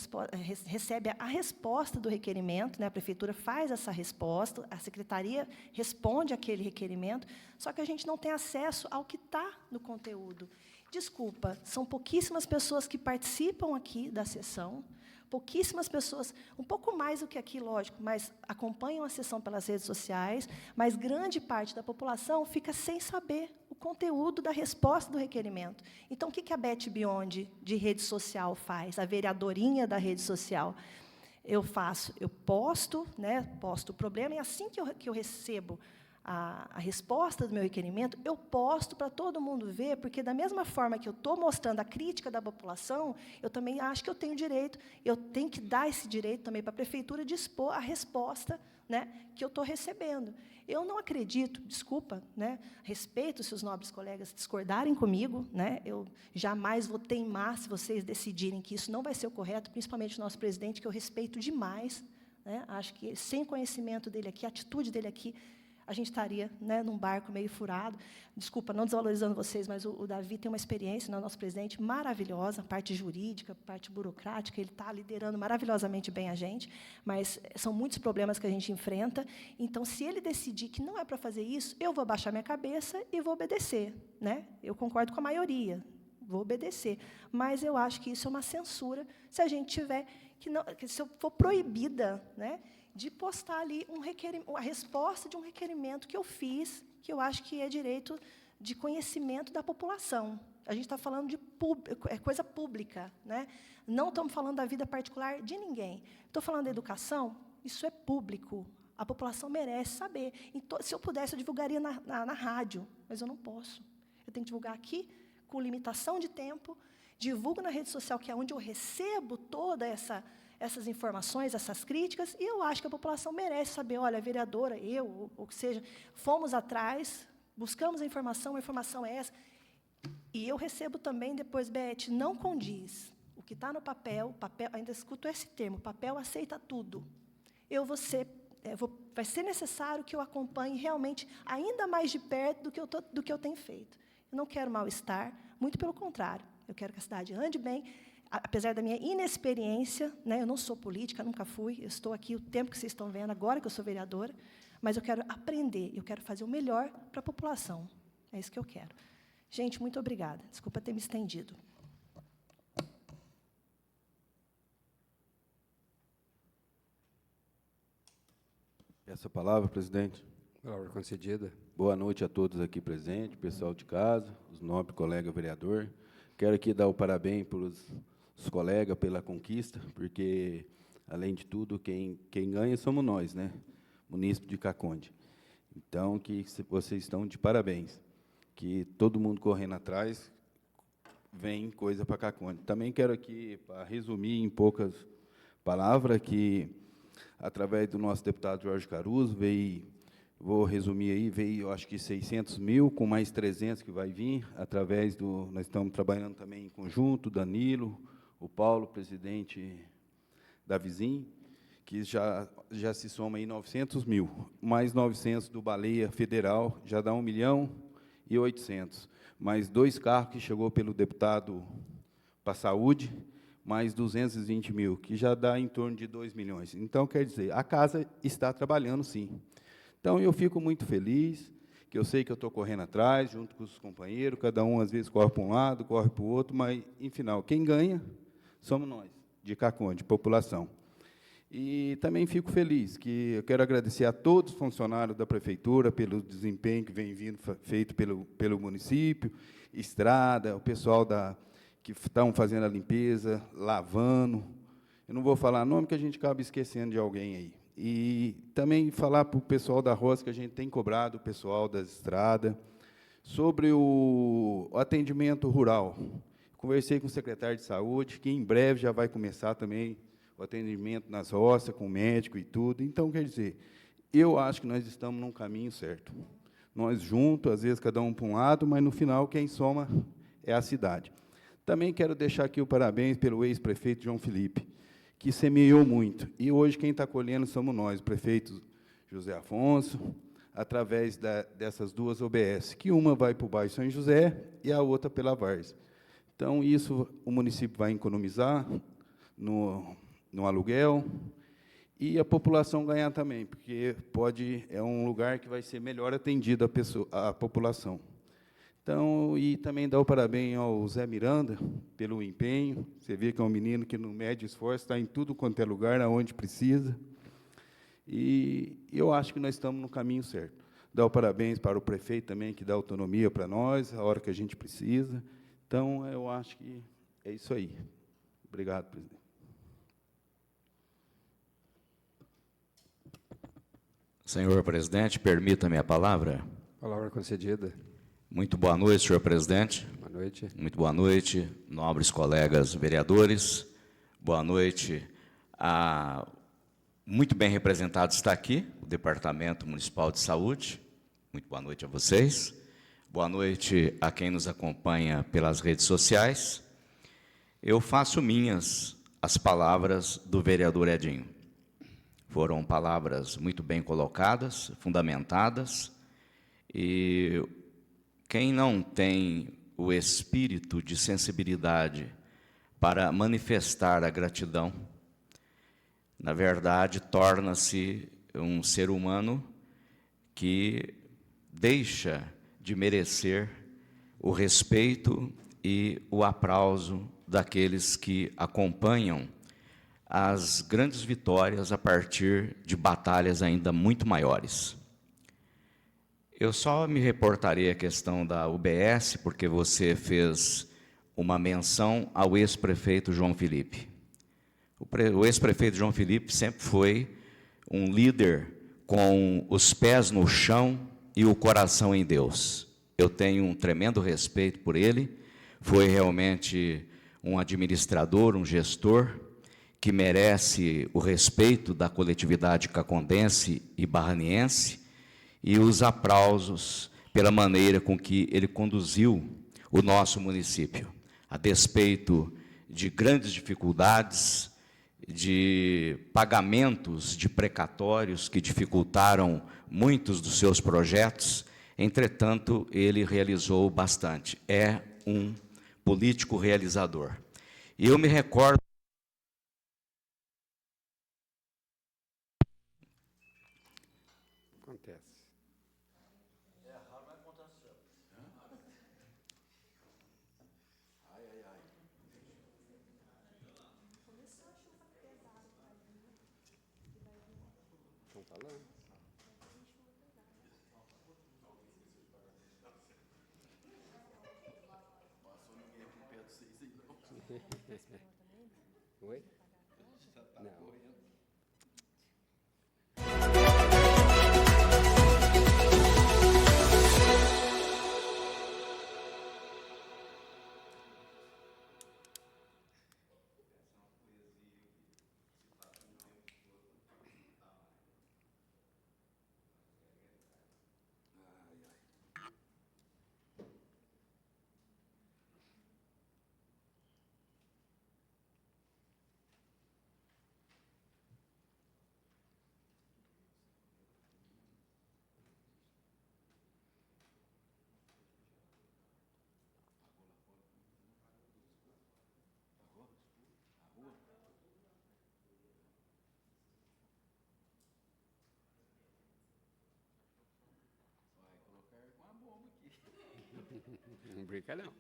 recebe a resposta do requerimento, né? A prefeitura faz essa resposta, a secretaria responde aquele requerimento, só que a gente não tem acesso ao que está no conteúdo. Desculpa, são pouquíssimas pessoas que participam aqui da sessão, pouquíssimas pessoas, um pouco mais do que aqui, lógico, mas acompanham a sessão pelas redes sociais, mas grande parte da população fica sem saber o conteúdo da resposta do requerimento. Então, o que a Beth Biondi, de rede social, faz? A vereadorinha da rede social. Eu posto, né, posto o problema, e assim que eu recebo a resposta do meu requerimento, eu posto para todo mundo ver, porque, da mesma forma que eu estou mostrando a crítica da população, eu também acho que eu tenho direito, eu tenho que dar esse direito também para a prefeitura de expor a resposta, né, que eu estou recebendo. Eu não acredito, desculpa, né, respeito se os nobres colegas discordarem comigo, né, eu jamais vou teimar se vocês decidirem que isso não vai ser o correto, principalmente o nosso presidente, que eu respeito demais, né, acho que, sem conhecimento dele aqui, a atitude dele aqui, a gente estaria, né, num barco meio furado. Desculpa, não desvalorizando vocês, mas o Davi tem uma experiência, né, nosso presidente, maravilhosa, parte jurídica, parte burocrática, ele está liderando maravilhosamente bem a gente, mas são muitos problemas que a gente enfrenta. Então, se ele decidir que não é para fazer isso, eu vou abaixar minha cabeça e vou obedecer. Né? Eu concordo com a maioria, vou obedecer. Mas eu acho que isso é uma censura, se a gente tiver, se eu for proibida, né, de postar ali a resposta de um requerimento que eu fiz, que eu acho que é direito de conhecimento da população. A gente está falando de coisa pública, né? Não estamos falando da vida particular de ninguém. Estou falando da educação, isso é público. A população merece saber. Então, se eu pudesse, eu divulgaria na rádio, mas eu não posso. Eu tenho que divulgar aqui, com limitação de tempo, divulgo na rede social, que é onde eu recebo toda essas informações, essas críticas, e eu acho que a população merece saber, olha, a vereadora, eu, ou que seja, fomos atrás, buscamos a informação é essa, e eu recebo também depois, Beth, não condiz. O que está no papel, ainda escuto esse termo, papel aceita tudo. Eu vou ser vai ser necessário que eu acompanhe realmente ainda mais de perto do que eu tenho feito. Eu não quero mal-estar, muito pelo contrário. Eu quero que a cidade ande bem, apesar da minha inexperiência, né, eu não sou política, nunca fui, eu estou aqui o tempo que vocês estão vendo, agora que eu sou vereadora, mas eu quero aprender, eu quero fazer o melhor para a população. É isso que eu quero. Gente, muito obrigada. Desculpa ter me estendido. Essa palavra, presidente. Palavra concedida. Boa noite a todos aqui presentes, pessoal de casa, os nobres colegas vereador. Quero aqui dar o parabéns para os colegas pela conquista, porque, além de tudo, quem ganha somos nós, né? Munícipe de Caconde. Então, que vocês estão de parabéns. Que todo mundo correndo atrás, vem coisa para Caconde. Também quero aqui, para resumir em poucas palavras, que, através do nosso deputado Jorge Caruso, vou resumir aí, veio, acho que 600 mil, com mais 300 que vai vir, através do... Nós estamos trabalhando também em conjunto, Danilo, o Paulo, presidente da Vizinho, que já se soma aí 900 mil, mais 900 do Baleia Federal, já dá 1.800.000, mais 2 carros que chegou pelo deputado para a saúde, mais 220 mil, que já dá em torno de 2 milhões. Então, quer dizer, a casa está trabalhando, sim. Então, eu fico muito feliz, que eu sei que eu estou correndo atrás, junto com os companheiros, cada um, às vezes, corre para um lado, corre para o outro, mas, em final, quem ganha somos nós, de Caconde, população. E também fico feliz, que eu quero agradecer a todos os funcionários da Prefeitura pelo desempenho que vem vindo feito pelo município, estrada, o pessoal que estão fazendo a limpeza, lavando. Eu não vou falar nome, que a gente acaba esquecendo de alguém aí. E também falar para o pessoal da roça, que a gente tem cobrado, o pessoal das estradas, sobre o atendimento rural. Conversei com o secretário de Saúde, que em breve já vai começar também o atendimento nas roças, com o médico e tudo. Então, quer dizer, eu acho que nós estamos num caminho certo. Nós juntos, às vezes, cada um para um lado, mas, no final, quem soma é a cidade. Também quero deixar aqui o parabéns pelo ex-prefeito João Felipe, que semeou muito. E, hoje, quem está colhendo somos nós, o prefeito José Afonso, através dessas 2 OBS, que uma vai para o bairro São José e a outra pela Várzea. Então, isso o município vai economizar no aluguel, e a população ganhar também, porque é um lugar que vai ser melhor atendido a população. Então, e também dar o parabéns ao Zé Miranda pelo empenho. Você vê que é um menino que, no médio esforço, está em tudo quanto é lugar, aonde precisa. E eu acho que nós estamos no caminho certo. Dar o parabéns para o prefeito também, que dá autonomia para nós, a hora que a gente precisa. Então, eu acho que é isso aí. Obrigado, presidente. Senhor presidente, permita-me a palavra. Palavra concedida. Muito boa noite, senhor presidente. Boa noite. Muito boa noite, nobres colegas vereadores. Boa noite a... Muito bem representado está aqui o Departamento Municipal de Saúde. Muito boa noite a vocês. Boa noite a quem nos acompanha pelas redes sociais. Eu faço minhas as palavras do vereador Edinho. Foram palavras muito bem colocadas, fundamentadas, e quem não tem o espírito de sensibilidade para manifestar a gratidão, na verdade, torna-se um ser humano que deixa de merecer o respeito e o aplauso daqueles que acompanham as grandes vitórias a partir de batalhas ainda muito maiores. Eu só me reportarei à questão da UBS, porque você fez uma menção ao ex-prefeito João Felipe. O ex-prefeito João Felipe sempre foi um líder com os pés no chão e o coração em Deus. Eu tenho um tremendo respeito por ele, foi realmente um administrador, um gestor, que merece o respeito da coletividade cacondense e barraniense, e os aplausos pela maneira com que ele conduziu o nosso município, a despeito de grandes dificuldades de pagamentos de precatórios que dificultaram muitos dos seus projetos. Entretanto, ele realizou bastante. É um político realizador. E eu me recordo. Acontece. Estão falando? Oi? Não. Não brinca, não.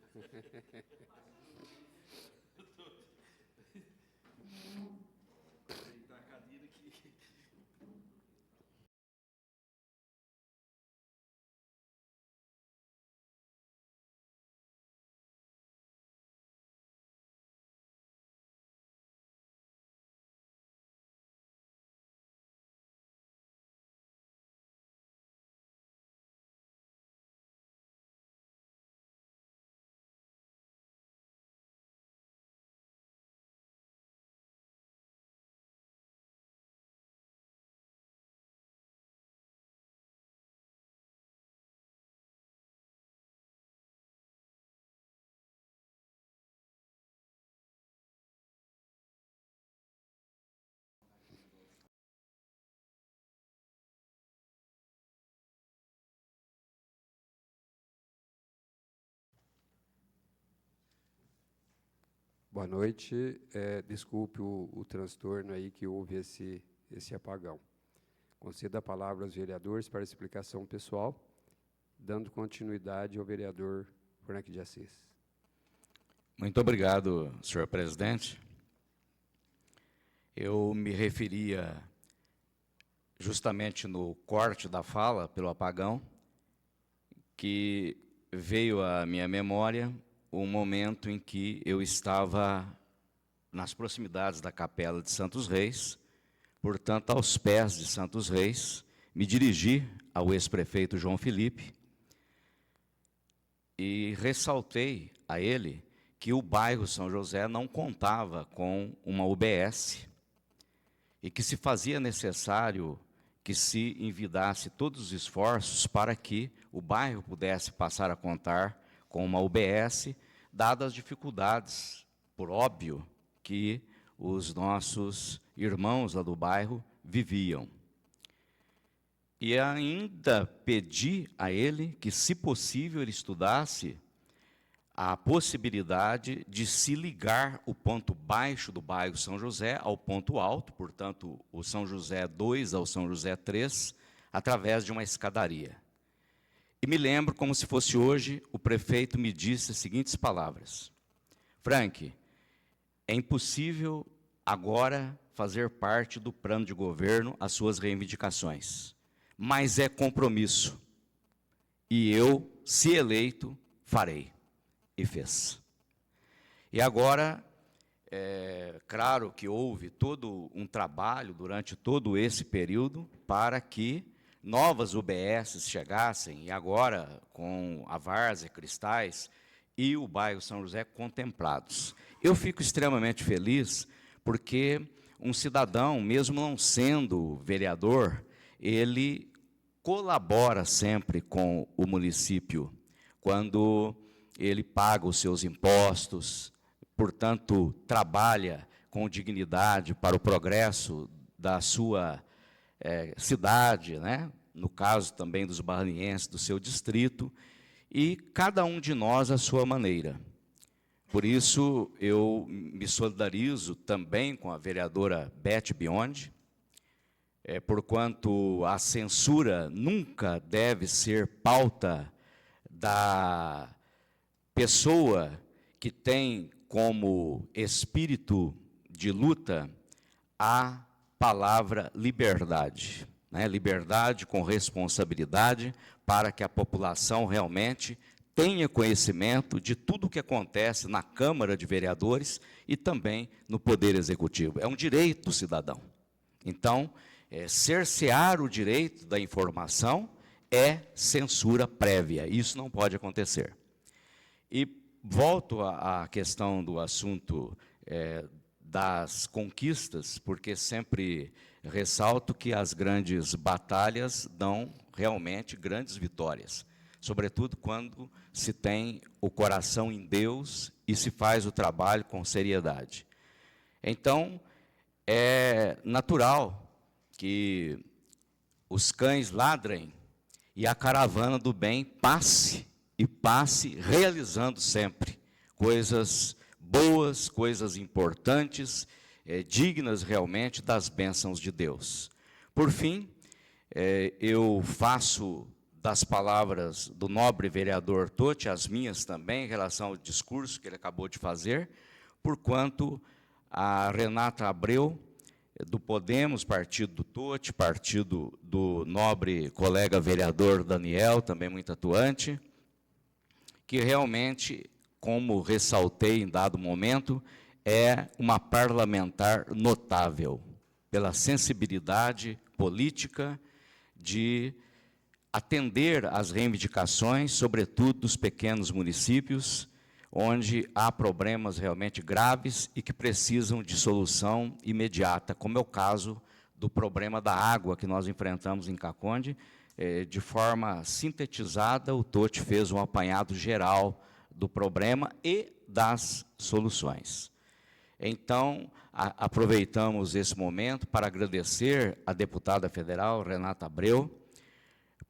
Boa noite. Desculpe o transtorno aí que houve esse apagão. Concedo a palavra aos vereadores para explicação pessoal, dando continuidade ao vereador Frank de Assis. Muito obrigado, senhor presidente. Eu me referia justamente no corte da fala pelo apagão, que veio à minha memória o momento em que eu estava nas proximidades da Capela de Santos Reis, portanto, aos pés de Santos Reis, me dirigi ao ex-prefeito João Felipe e ressaltei a ele que o bairro São José não contava com uma UBS e que se fazia necessário que se envidasse todos os esforços para que o bairro pudesse passar a contar com uma UBS, dadas as dificuldades, por óbvio, que os nossos irmãos lá do bairro viviam. E ainda pedi a ele que, se possível, ele estudasse a possibilidade de se ligar o ponto baixo do bairro São José ao ponto alto, portanto, o São José 2 ao São José 3, através de uma escadaria. E me lembro, como se fosse hoje, o prefeito me disse as seguintes palavras: Frank, é impossível agora fazer parte do plano de governo as suas reivindicações, mas é compromisso, e eu, se eleito, farei. E fez. E agora, claro que houve todo um trabalho durante todo esse período para que novas UBSs chegassem, e agora com a Várzea, Cristais e o bairro São José contemplados. Eu fico extremamente feliz porque um cidadão, mesmo não sendo vereador, ele colabora sempre com o município, quando ele paga os seus impostos, portanto, trabalha com dignidade para o progresso da sua cidade, né? No caso também dos barranienses, do seu distrito, e cada um de nós à sua maneira. Por isso, eu me solidarizo também com a vereadora Beth Biondi, porquanto a censura nunca deve ser pauta da pessoa que tem como espírito de luta a palavra liberdade, né? Liberdade com responsabilidade, para que a população realmente tenha conhecimento de tudo o que acontece na Câmara de Vereadores e também no Poder Executivo. É um direito do cidadão. Então, cercear o direito da informação é censura prévia. Isso não pode acontecer. E volto à questão do assunto das conquistas, porque sempre ressalto que as grandes batalhas dão realmente grandes vitórias, sobretudo quando se tem o coração em Deus e se faz o trabalho com seriedade. Então, é natural que os cães ladrem e a caravana do bem passe, e passe realizando sempre coisas boas, coisas importantes, dignas realmente das bênçãos de Deus. Por fim, eu faço das palavras do nobre vereador Totti, as minhas também, em relação ao discurso que ele acabou de fazer, porquanto a Renata Abreu, do Podemos, partido do Totti, partido do nobre colega vereador Daniel, também muito atuante, que realmente, como ressaltei em dado momento, é uma parlamentar notável, pela sensibilidade política de atender às reivindicações, sobretudo dos pequenos municípios, onde há problemas realmente graves e que precisam de solução imediata, como é o caso do problema da água que nós enfrentamos em Caconde. De forma sintetizada, o Totti fez um apanhado geral do problema e das soluções. Então, aproveitamos esse momento para agradecer à deputada federal, Renata Abreu,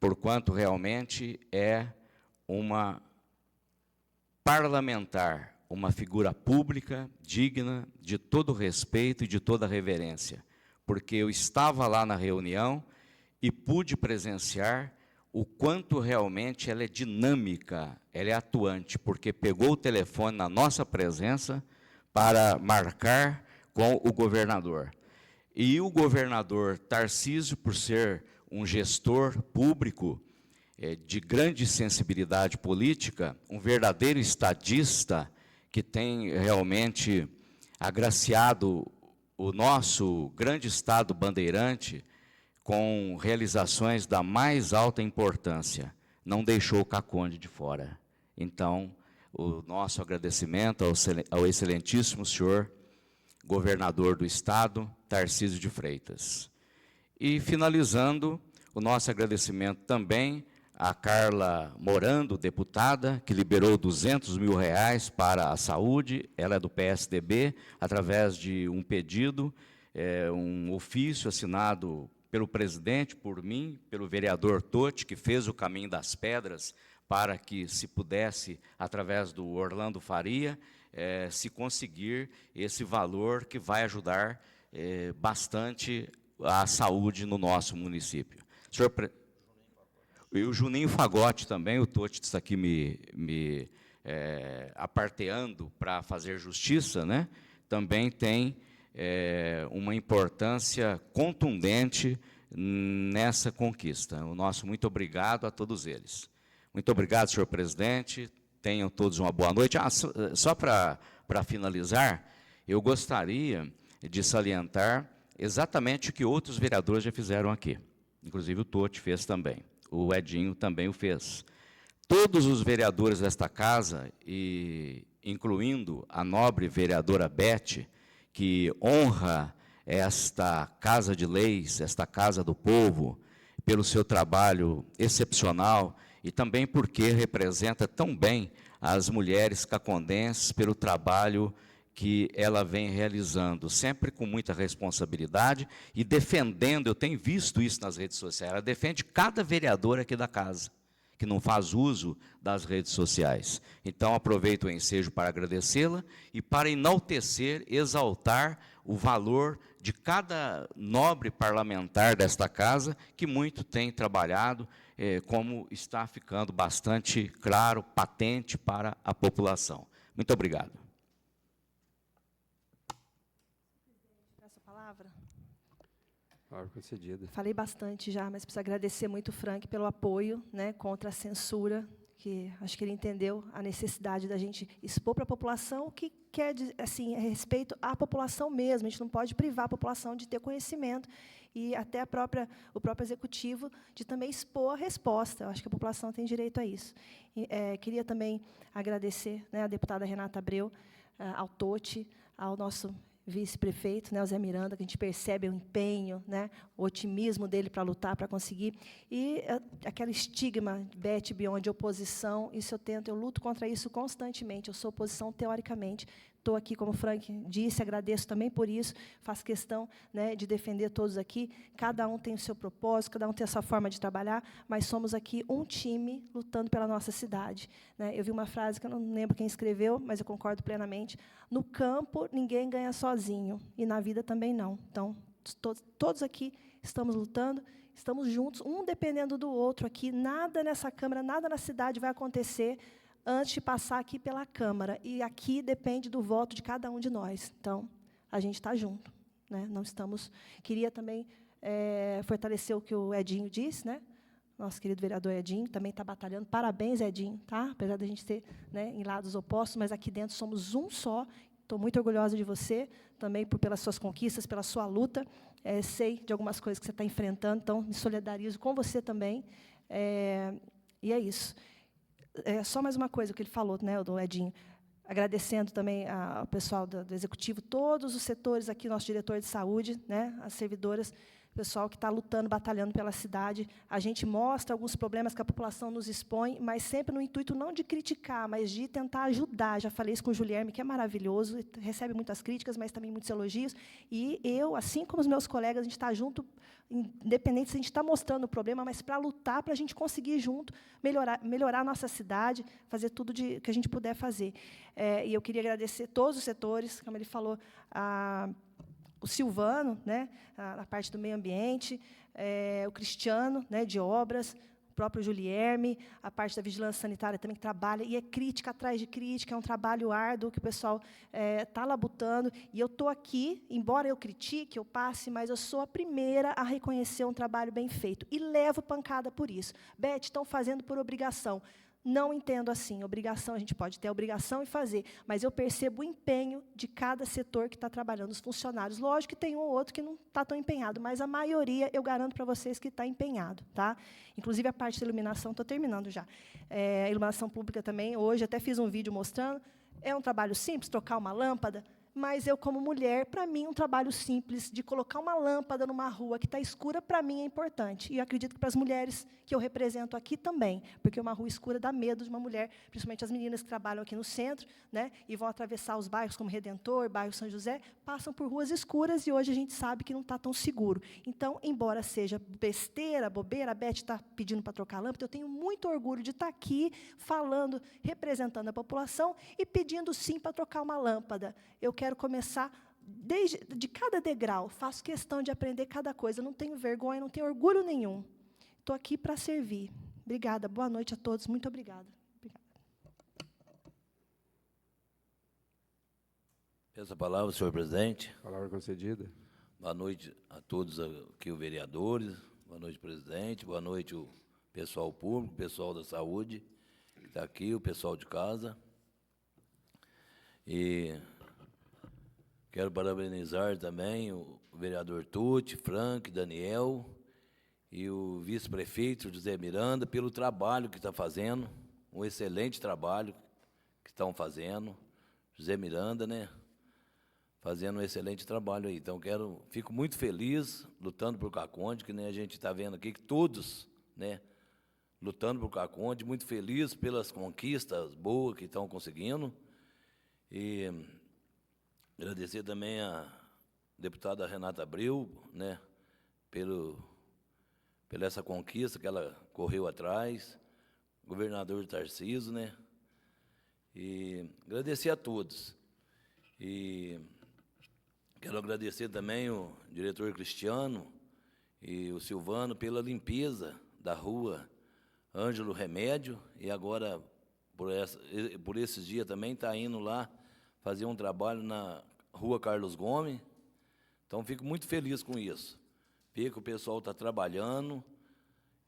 porquanto realmente é uma parlamentar, uma figura pública, digna de todo respeito e de toda reverência, porque eu estava lá na reunião e pude presenciar o quanto realmente ela é dinâmica, ela é atuante, porque pegou o telefone na nossa presença para marcar com o governador. E o governador Tarcísio, por ser um gestor público de grande sensibilidade política, um verdadeiro estadista que tem realmente agraciado o nosso grande estado bandeirante com realizações da mais alta importância, não deixou o Caconde de fora. Então, o nosso agradecimento ao excelentíssimo senhor governador do estado, Tarcísio de Freitas. E, finalizando, o nosso agradecimento também a Carla Morando, deputada, que liberou R$200 mil para a saúde. Ela é do PSDB, através de um pedido, um ofício assinado pelo presidente, por mim, pelo vereador Totti, que fez o caminho das pedras para que se pudesse, através do Orlando Faria, se conseguir esse valor que vai ajudar bastante a saúde no nosso município. Senhor E o Juninho Fagotti também, o Totti está aqui me aparteando para fazer justiça, né? Também tem uma importância contundente nessa conquista. O nosso muito obrigado a todos eles. Muito obrigado, senhor presidente. Tenham todos uma boa noite. Só para finalizar, eu gostaria de salientar exatamente o que outros vereadores já fizeram aqui. Inclusive o Totti fez também. O Edinho também o fez. Todos os vereadores desta casa, incluindo a nobre vereadora Beth, que honra esta Casa de Leis, esta Casa do Povo, pelo seu trabalho excepcional e também porque representa tão bem as mulheres cacondenses, pelo trabalho que ela vem realizando, sempre com muita responsabilidade e defendendo, eu tenho visto isso nas redes sociais, ela defende cada vereador aqui da casa, que não faz uso das redes sociais. Então, aproveito o ensejo para agradecê-la e para enaltecer, exaltar o valor de cada nobre parlamentar desta casa, que muito tem trabalhado, como está ficando bastante claro, patente para a população. Muito obrigado. Peço a palavra. Palavra concedida. Falei bastante já, mas preciso agradecer muito o Frank pelo apoio, né, contra a censura, que acho que ele entendeu a necessidade da gente expor para a população o que quer, assim, a respeito à população mesmo. A gente não pode privar a população de ter conhecimento e até o próprio executivo de também expor a resposta. Eu acho que a população tem direito a isso. Queria também agradecer, né, a deputada Renata Abreu, ao Totti, ao nosso vice-prefeito, né, o Zé Miranda, que a gente percebe o empenho, né, o otimismo dele para lutar, para conseguir. E aquele estigma, Beth, Bion, de oposição, isso eu luto contra isso constantemente. Eu sou oposição teoricamente. Estou aqui, como o Frank disse, agradeço também por isso, faço questão, né, de defender todos aqui. Cada um tem o seu propósito, cada um tem a sua forma de trabalhar, mas somos aqui um time lutando pela nossa cidade, né? Eu vi uma frase que eu não lembro quem escreveu, mas eu concordo plenamente. No campo, ninguém ganha sozinho, e na vida também não. Então, todos aqui estamos lutando, estamos juntos, um dependendo do outro aqui. Nada nessa Câmara, nada na cidade vai acontecer antes de passar aqui pela Câmara. E aqui depende do voto de cada um de nós. Então, a gente está junto, né? Não estamos... Queria também fortalecer o que o Edinho disse, né? Nosso querido vereador Edinho também está batalhando. Parabéns, Edinho, tá? Apesar da gente ter, né, em lados opostos, mas aqui dentro somos um só. Estou muito orgulhosa de você, também pelas suas conquistas, pela sua luta. Sei de algumas coisas que você está enfrentando, então me solidarizo com você também. E é isso. Só mais uma coisa que ele falou, né, do Edinho, agradecendo também ao pessoal do Executivo, todos os setores aqui, nosso diretor de saúde, né, as servidoras, o pessoal que está lutando, batalhando pela cidade. A gente mostra alguns problemas que a população nos expõe, mas sempre no intuito não de criticar, mas de tentar ajudar. Já falei isso com o Julierme, que é maravilhoso, recebe muitas críticas, mas também muitos elogios. E eu, assim como os meus colegas, a gente está junto, independente se a gente está mostrando o problema, mas para lutar, para a gente conseguir junto melhorar a nossa cidade, fazer tudo que a gente puder fazer. E eu queria agradecer todos os setores, como ele falou, o Silvano, né, na parte do meio ambiente, o Cristiano, né, de obras, o próprio Julierme, a parte da vigilância sanitária também que trabalha, e é crítica atrás de crítica, é um trabalho árduo que o pessoal está labutando, e eu estou aqui, embora eu critique, eu passe, mas eu sou a primeira a reconhecer um trabalho bem feito, e levo pancada por isso. Beth, estão fazendo por obrigação. Não entendo assim. Obrigação, a gente pode ter a obrigação e fazer, mas eu percebo o empenho de cada setor que está trabalhando, os funcionários. Lógico que tem um ou outro que não está tão empenhado, mas a maioria, eu garanto para vocês que está empenhado. Tá? Inclusive, a parte da iluminação, estou terminando já. A iluminação pública também, hoje até fiz um vídeo mostrando, é um trabalho simples, trocar uma lâmpada, mas eu, como mulher, para mim, um trabalho simples de colocar uma lâmpada numa rua que está escura, para mim, é importante. E eu acredito que para as mulheres que eu represento aqui também, porque uma rua escura dá medo de uma mulher, principalmente as meninas que trabalham aqui no centro, né, e vão atravessar os bairros como Redentor, bairro São José, passam por ruas escuras e hoje a gente sabe que não está tão seguro. Então, embora seja besteira, bobeira, a Beth está pedindo para trocar a lâmpada, eu tenho muito orgulho de estar aqui falando, representando a população e pedindo sim para trocar uma lâmpada. Eu quero começar de cada degrau, faço questão de aprender cada coisa, não tenho vergonha, não tenho orgulho nenhum. Estou aqui para servir. Obrigada, boa noite a todos, muito obrigada. Peço a palavra, senhor presidente. Palavra concedida. Boa noite a todos aqui, os vereadores, boa noite, presidente, boa noite, o pessoal público, o pessoal da saúde, que está aqui, o pessoal de casa. E quero parabenizar também o vereador Tucci, Frank, Daniel e o vice-prefeito José Miranda pelo trabalho que está fazendo, um excelente trabalho que estão fazendo. José Miranda, né, fazendo um excelente trabalho aí. Então, fico muito feliz lutando por Caconde, que nem a gente está vendo aqui, que todos, né, lutando por Caconde, muito feliz pelas conquistas boas que estão conseguindo. E Agradecer também a deputada Renata Abreu, né, pela essa conquista que ela correu atrás, governador Tarcísio, né, e agradecer a todos. E quero agradecer também o diretor Cristiano e o Silvano pela limpeza da rua Ângelo Remédio, e agora, por esses dias também, está indo lá fazer um trabalho na rua Carlos Gomes. Então, fico muito feliz com isso. Ver que o pessoal está trabalhando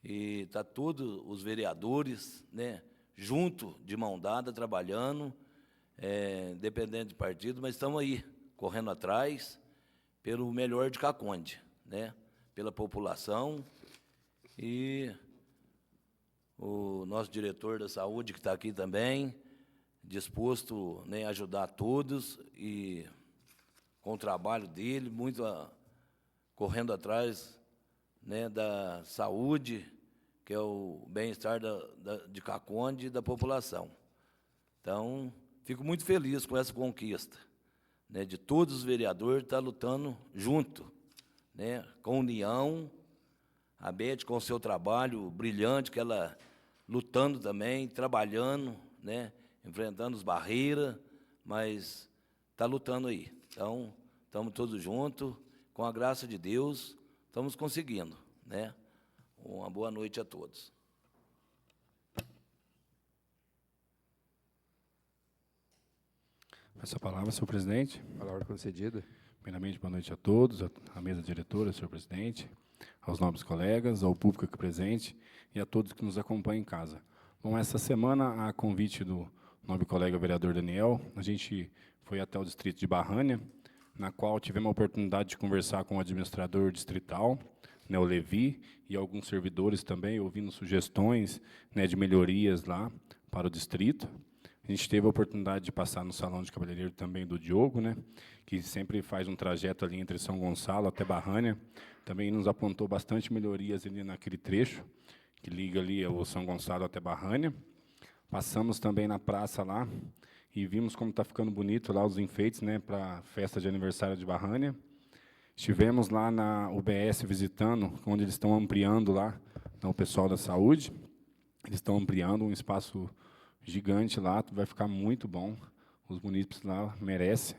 e está todos os vereadores, né, junto, de mão dada, trabalhando, independente de partido, mas estamos aí, correndo atrás, pelo melhor de Caconde, né, pela população. E o nosso diretor da saúde, que está aqui também, disposto, né, a ajudar todos, e com o trabalho dele, muito correndo atrás, né, da saúde, que é o bem-estar de Caconde e da população. Então, fico muito feliz com essa conquista, né, de todos os vereadores estar lutando junto, né, com união, a Beth com o seu trabalho brilhante, que ela lutando também, trabalhando, né, enfrentando as barreiras, mas está lutando aí. Então, estamos todos juntos, com a graça de Deus, estamos conseguindo, né? Uma boa noite a todos. Essa palavra, senhor presidente. Palavra concedida. Primeiramente, boa noite a todos, à mesa diretora, senhor presidente, aos nobres colegas, ao público aqui presente e a todos que nos acompanham em casa. Bom, essa semana, a convite do nobre colega vereador Daniel, a gente foi até o distrito de Barrânia, na qual tivemos a oportunidade de conversar com o administrador distrital, né, o Levi, e alguns servidores também, ouvindo sugestões, né, de melhorias lá para o distrito. A gente teve a oportunidade de passar no Salão de Cabeleireiro também do Diogo, né, que sempre faz um trajeto ali entre São Gonçalo até Barrânia. Também nos apontou bastante melhorias ali naquele trecho, que liga ali o São Gonçalo até Barrânia. Passamos também na praça lá e vimos como está ficando bonito lá os enfeites, né, para a festa de aniversário de Barrânia. Estivemos lá na UBS visitando, onde eles estão ampliando lá, então, o pessoal da saúde. Eles estão ampliando um espaço gigante lá, vai ficar muito bom. Os munícipes lá merecem.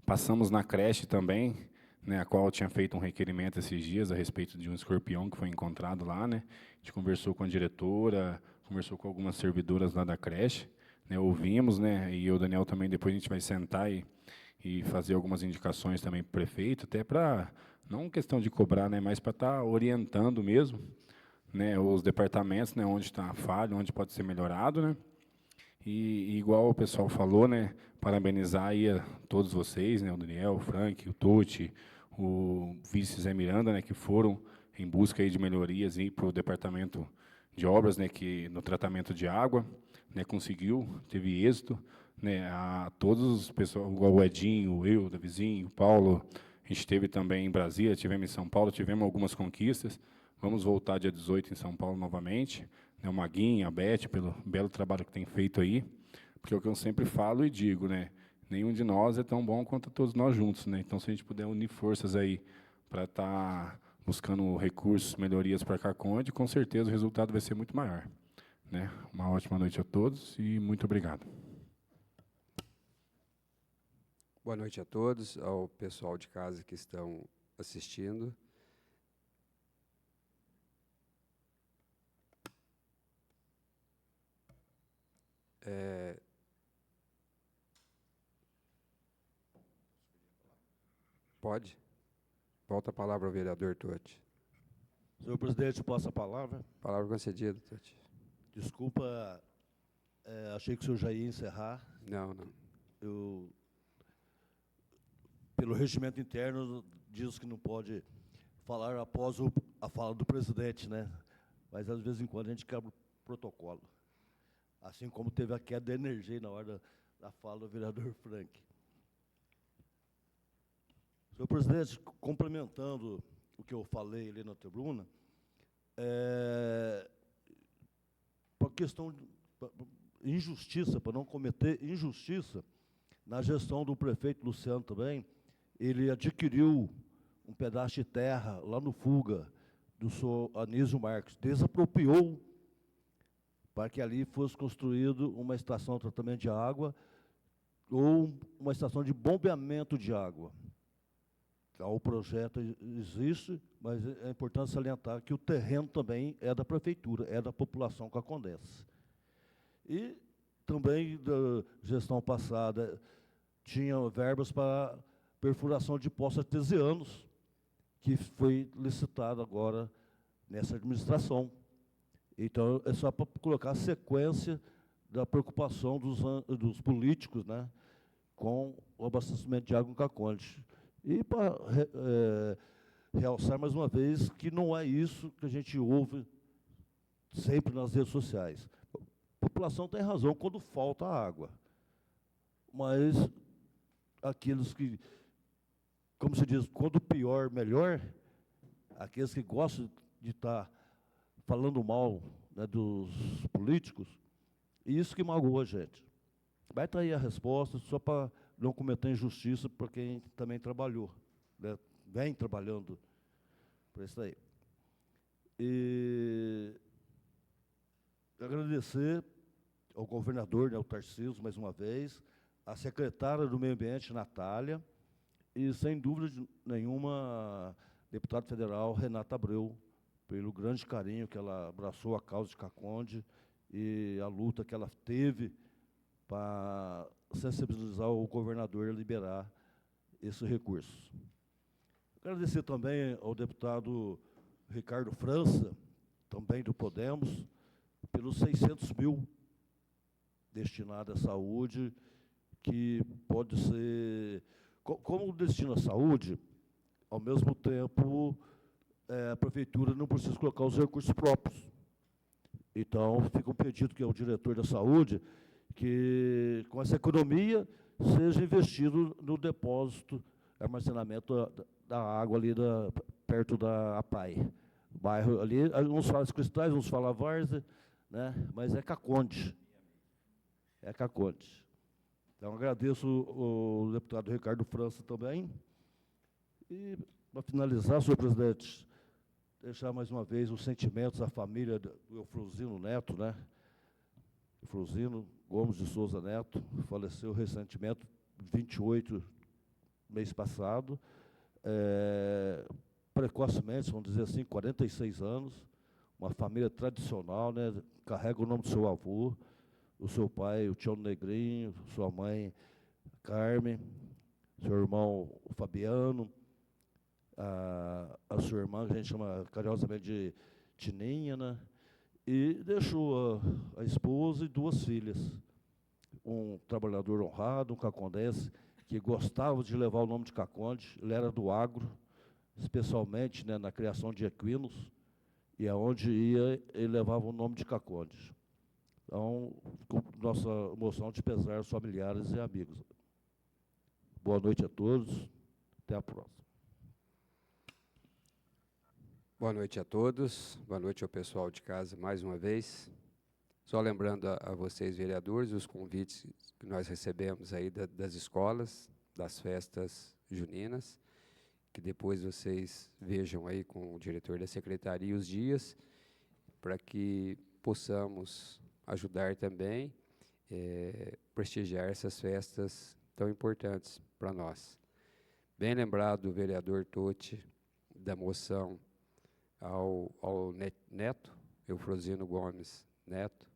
Passamos na creche também, né, a qual tinha feito um requerimento esses dias a respeito de um escorpião que foi encontrado lá, né. A gente conversou com a diretora, conversou com algumas servidoras lá da creche, né, ouvimos, né, e o Daniel também, depois a gente vai sentar e fazer algumas indicações também para o prefeito, até para, não questão de cobrar, né, mas para estar orientando mesmo, né, os departamentos, né, onde está a falha, onde pode ser melhorado, né. E igual o pessoal falou, né, parabenizar aí a todos vocês, né, o Daniel, o Frank, o Tucci, o vice Zé Miranda, né, que foram em busca aí de melhorias para o departamento de obras, né, que no tratamento de água, né, conseguiu, teve êxito, né, a todos os pessoal, igual o Edinho, eu, o Davizinho, o Paulo, a gente esteve também em Brasília, tivemos em São Paulo, tivemos algumas conquistas, vamos voltar dia 18 em São Paulo novamente, né, o Maguinho, a Beth, pelo belo trabalho que tem feito aí, porque é o que eu sempre falo e digo, né, nenhum de nós é tão bom quanto todos nós juntos, né, então se a gente puder unir forças aí para estar buscando recursos, melhorias para Caconde, com certeza o resultado vai ser muito maior, né. Uma ótima noite a todos e muito obrigado. Boa noite a todos, ao pessoal de casa que estão assistindo. Pode? Volta a palavra ao vereador Tucci. Senhor presidente, passo a palavra. Palavra concedida, Tucci. Desculpa, achei que o senhor já ia encerrar. Não, não. Pelo regimento interno, diz que não pode falar após a fala do presidente, né? Mas, às vezes em quando, a gente quebra o protocolo. Assim como teve a queda de energia na hora da fala do vereador Frank. Senhor presidente, complementando o que eu falei ali na tribuna, para questão de injustiça, para não cometer injustiça, Na gestão do prefeito Luciano também, ele adquiriu um pedaço de terra lá no Fuga, do senhor Anísio Marques, desapropriou para que ali fosse construído uma estação de tratamento de água ou uma estação de bombeamento de água. Então, o projeto existe, mas é importante salientar que o terreno também é da prefeitura, é da população cacondense. E também da gestão passada tinha verbas para perfuração de poços artesianos, que foi licitado agora nessa administração. Então, é só para colocar a sequência da preocupação dos políticos, né, com o abastecimento de água em Caconde. E para realçar mais uma vez que não é isso que a gente ouve sempre nas redes sociais. A população tem razão quando falta água, mas aqueles que, como se diz, quando pior, melhor, aqueles que gostam de estar falando mal, né, dos políticos, isso que magoa a gente. Vai estar aí a resposta, só para não cometer injustiça para quem também trabalhou, né, vem trabalhando para isso aí. E agradecer ao governador, né, o Tarcísio, mais uma vez, a secretária do Meio Ambiente, Natália, e, sem dúvida nenhuma, deputado federal Renata Abreu, pelo grande carinho que ela abraçou a causa de Caconde e a luta que ela teve para sensibilizar o governador a liberar esse recurso. Agradecer também ao deputado Ricardo França, também do Podemos, pelos 600 mil destinados à saúde, que pode ser... Como destina à saúde, ao mesmo tempo, a prefeitura não precisa colocar os recursos próprios. Então, fica um pedido que é o diretor da saúde, que com essa economia seja investido no depósito, armazenamento da água ali perto da APAI. O bairro ali, uns falam Cristais, uns falam Várzea, né, mas é Caconde. É Caconde. Então, agradeço o deputado Ricardo França também. E, para finalizar, senhor presidente, deixar mais uma vez os sentimentos à família do Eufrosino Neto, né? Eufrosino Gomes de Souza Neto, faleceu recentemente, 28, mês passado, precocemente, vamos dizer assim, 46 anos, uma família tradicional, né? Carrega o nome do seu avô, o seu pai, o Tião Negrinho, sua mãe, Carmen, seu irmão, o Fabiano, a sua irmã, que a gente chama carinhosamente de Tininha, né? E deixou a esposa e 2 filhas. Um trabalhador honrado, um cacondense, que gostava de levar o nome de Caconde, ele era do agro, especialmente, né, na criação de equinos, e aonde ia, ele levava o nome de Caconde. Então, com nossa emoção de pesar aos familiares e amigos. Boa noite a todos, até a próxima. Boa noite a todos, boa noite ao pessoal de casa mais uma vez. Só lembrando a vocês, vereadores, os convites que nós recebemos aí das escolas, das festas juninas, que depois vocês vejam aí com o diretor da secretaria os dias, para que possamos ajudar também, prestigiar essas festas tão importantes para nós. Bem lembrado o vereador Tucci da moção ao neto, Eufrosino Gomes Neto,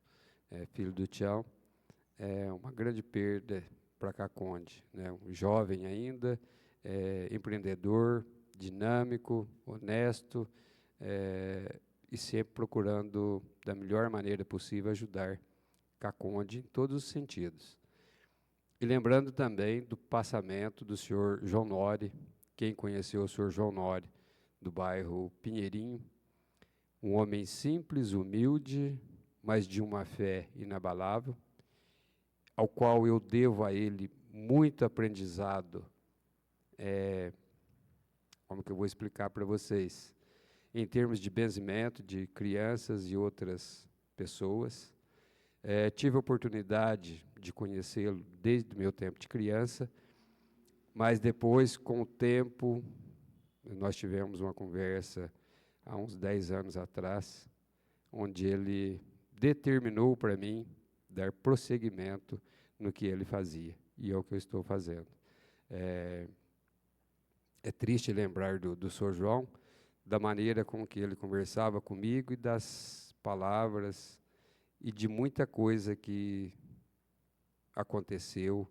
filho do Tião, é uma grande perda para Caconde, né? Um jovem ainda, empreendedor, dinâmico, honesto, e sempre procurando, da melhor maneira possível, ajudar Caconde em todos os sentidos. E lembrando também do passamento do senhor João Nori, quem conheceu o senhor João Nori, do bairro Pinheirinho, um homem simples, humilde, mas de uma fé inabalável, ao qual eu devo a ele muito aprendizado, como que eu vou explicar para vocês, em termos de benzimento de crianças e outras pessoas. Tive a oportunidade de conhecê-lo desde o meu tempo de criança, mas depois, com o tempo, nós tivemos uma conversa há uns 10 anos atrás, onde ele determinou para mim dar prosseguimento no que ele fazia, e é o que eu estou fazendo. É triste lembrar do Sr. João, da maneira com que ele conversava comigo e das palavras e de muita coisa que aconteceu.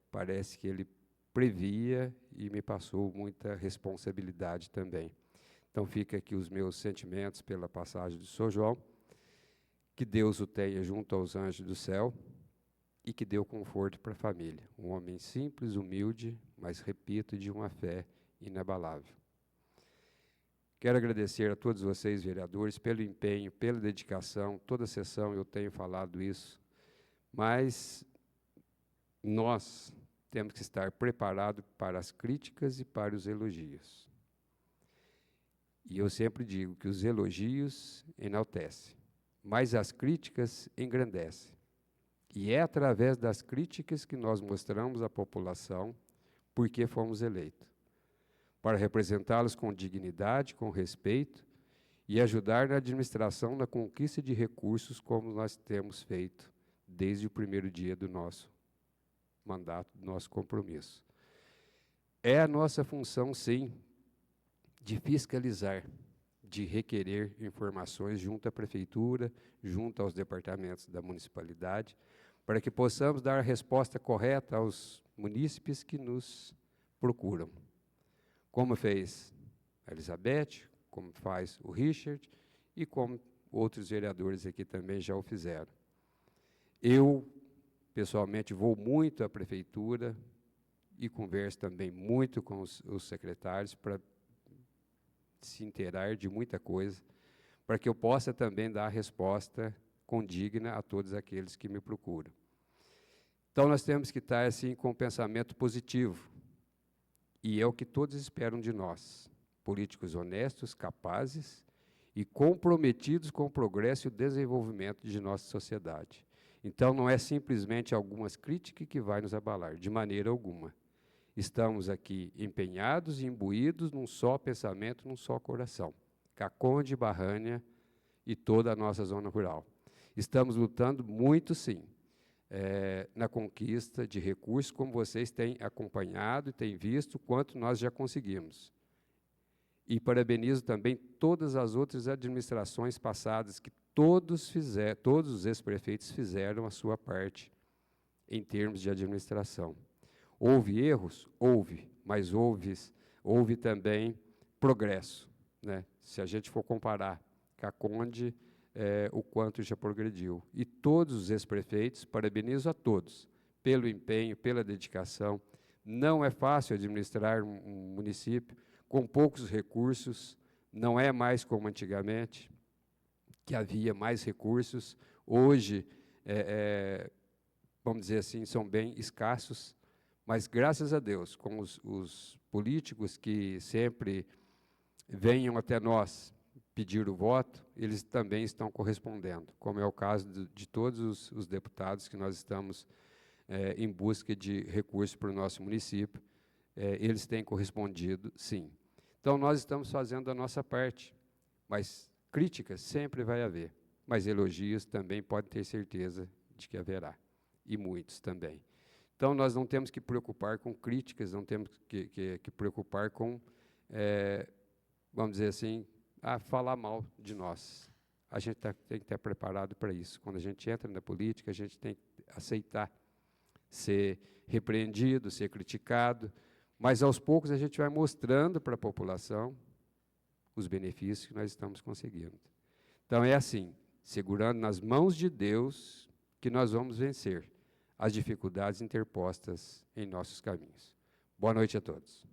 Parece que ele previa e me passou muita responsabilidade também. Então, fica aqui os meus sentimentos pela passagem do Sr. João, que Deus o tenha junto aos anjos do céu e que dê o conforto para a família. Um homem simples, humilde, mas, repito, de uma fé inabalável. Quero agradecer a todos vocês, vereadores, pelo empenho, pela dedicação. Toda sessão eu tenho falado isso, mas nós temos que estar preparados para as críticas e para os elogios. E eu sempre digo que os elogios enaltecem, mas as críticas engrandecem. E é através das críticas que nós mostramos à população por que fomos eleitos, para representá-los com dignidade, com respeito e ajudar na administração, na conquista de recursos, como nós temos feito desde o primeiro dia do nosso mandato, do nosso compromisso. É a nossa função, sim, de fiscalizar, de requerer informações junto à prefeitura, junto aos departamentos da municipalidade, para que possamos dar a resposta correta aos munícipes que nos procuram. Como fez a Elizabeth, como faz o Richard e como outros vereadores aqui também já o fizeram. Eu, pessoalmente, vou muito à prefeitura e converso também muito com os secretários para se inteirar de muita coisa, para que eu possa também dar a resposta condigna a todos aqueles que me procuram. Então, nós temos que estar assim com um pensamento positivo, e é o que todos esperam de nós, políticos honestos, capazes e comprometidos com o progresso e o desenvolvimento de nossa sociedade. Então, não é simplesmente algumas críticas que vai nos abalar, de maneira alguma. Estamos aqui empenhados e imbuídos num só pensamento, num só coração. Caconde, Barrânia e toda a nossa zona rural. Estamos lutando muito, sim, na conquista de recursos, como vocês têm acompanhado e têm visto quanto nós já conseguimos. E parabenizo também todas as outras administrações passadas, que todos os ex-prefeitos fizeram a sua parte em termos de administração. Houve erros? Houve, mas houve também progresso, né? Se a gente for comparar Caconde, o quanto já progrediu. E todos os ex-prefeitos, parabenizo a todos, pelo empenho, pela dedicação. Não é fácil administrar um município com poucos recursos, não é mais como antigamente, que havia mais recursos. Hoje, vamos dizer assim, são bem escassos, mas, graças a Deus, com os políticos que sempre venham até nós pedir o voto, eles também estão correspondendo, como é o caso de todos os deputados que nós estamos em busca de recursos para o nosso município. Eles têm correspondido, sim. Então, nós estamos fazendo a nossa parte, mas críticas sempre vai haver, mas elogios também pode ter certeza de que haverá, e muitos também. Então, nós não temos que preocupar com críticas, não temos que preocupar com, vamos dizer assim, falar mal de nós. A gente tem que estar preparado para isso. Quando a gente entra na política, a gente tem que aceitar ser repreendido, ser criticado, mas, aos poucos, a gente vai mostrando para a população os benefícios que nós estamos conseguindo. Então, é assim, segurando nas mãos de Deus, que nós vamos vencer as dificuldades interpostas em nossos caminhos. Boa noite a todos.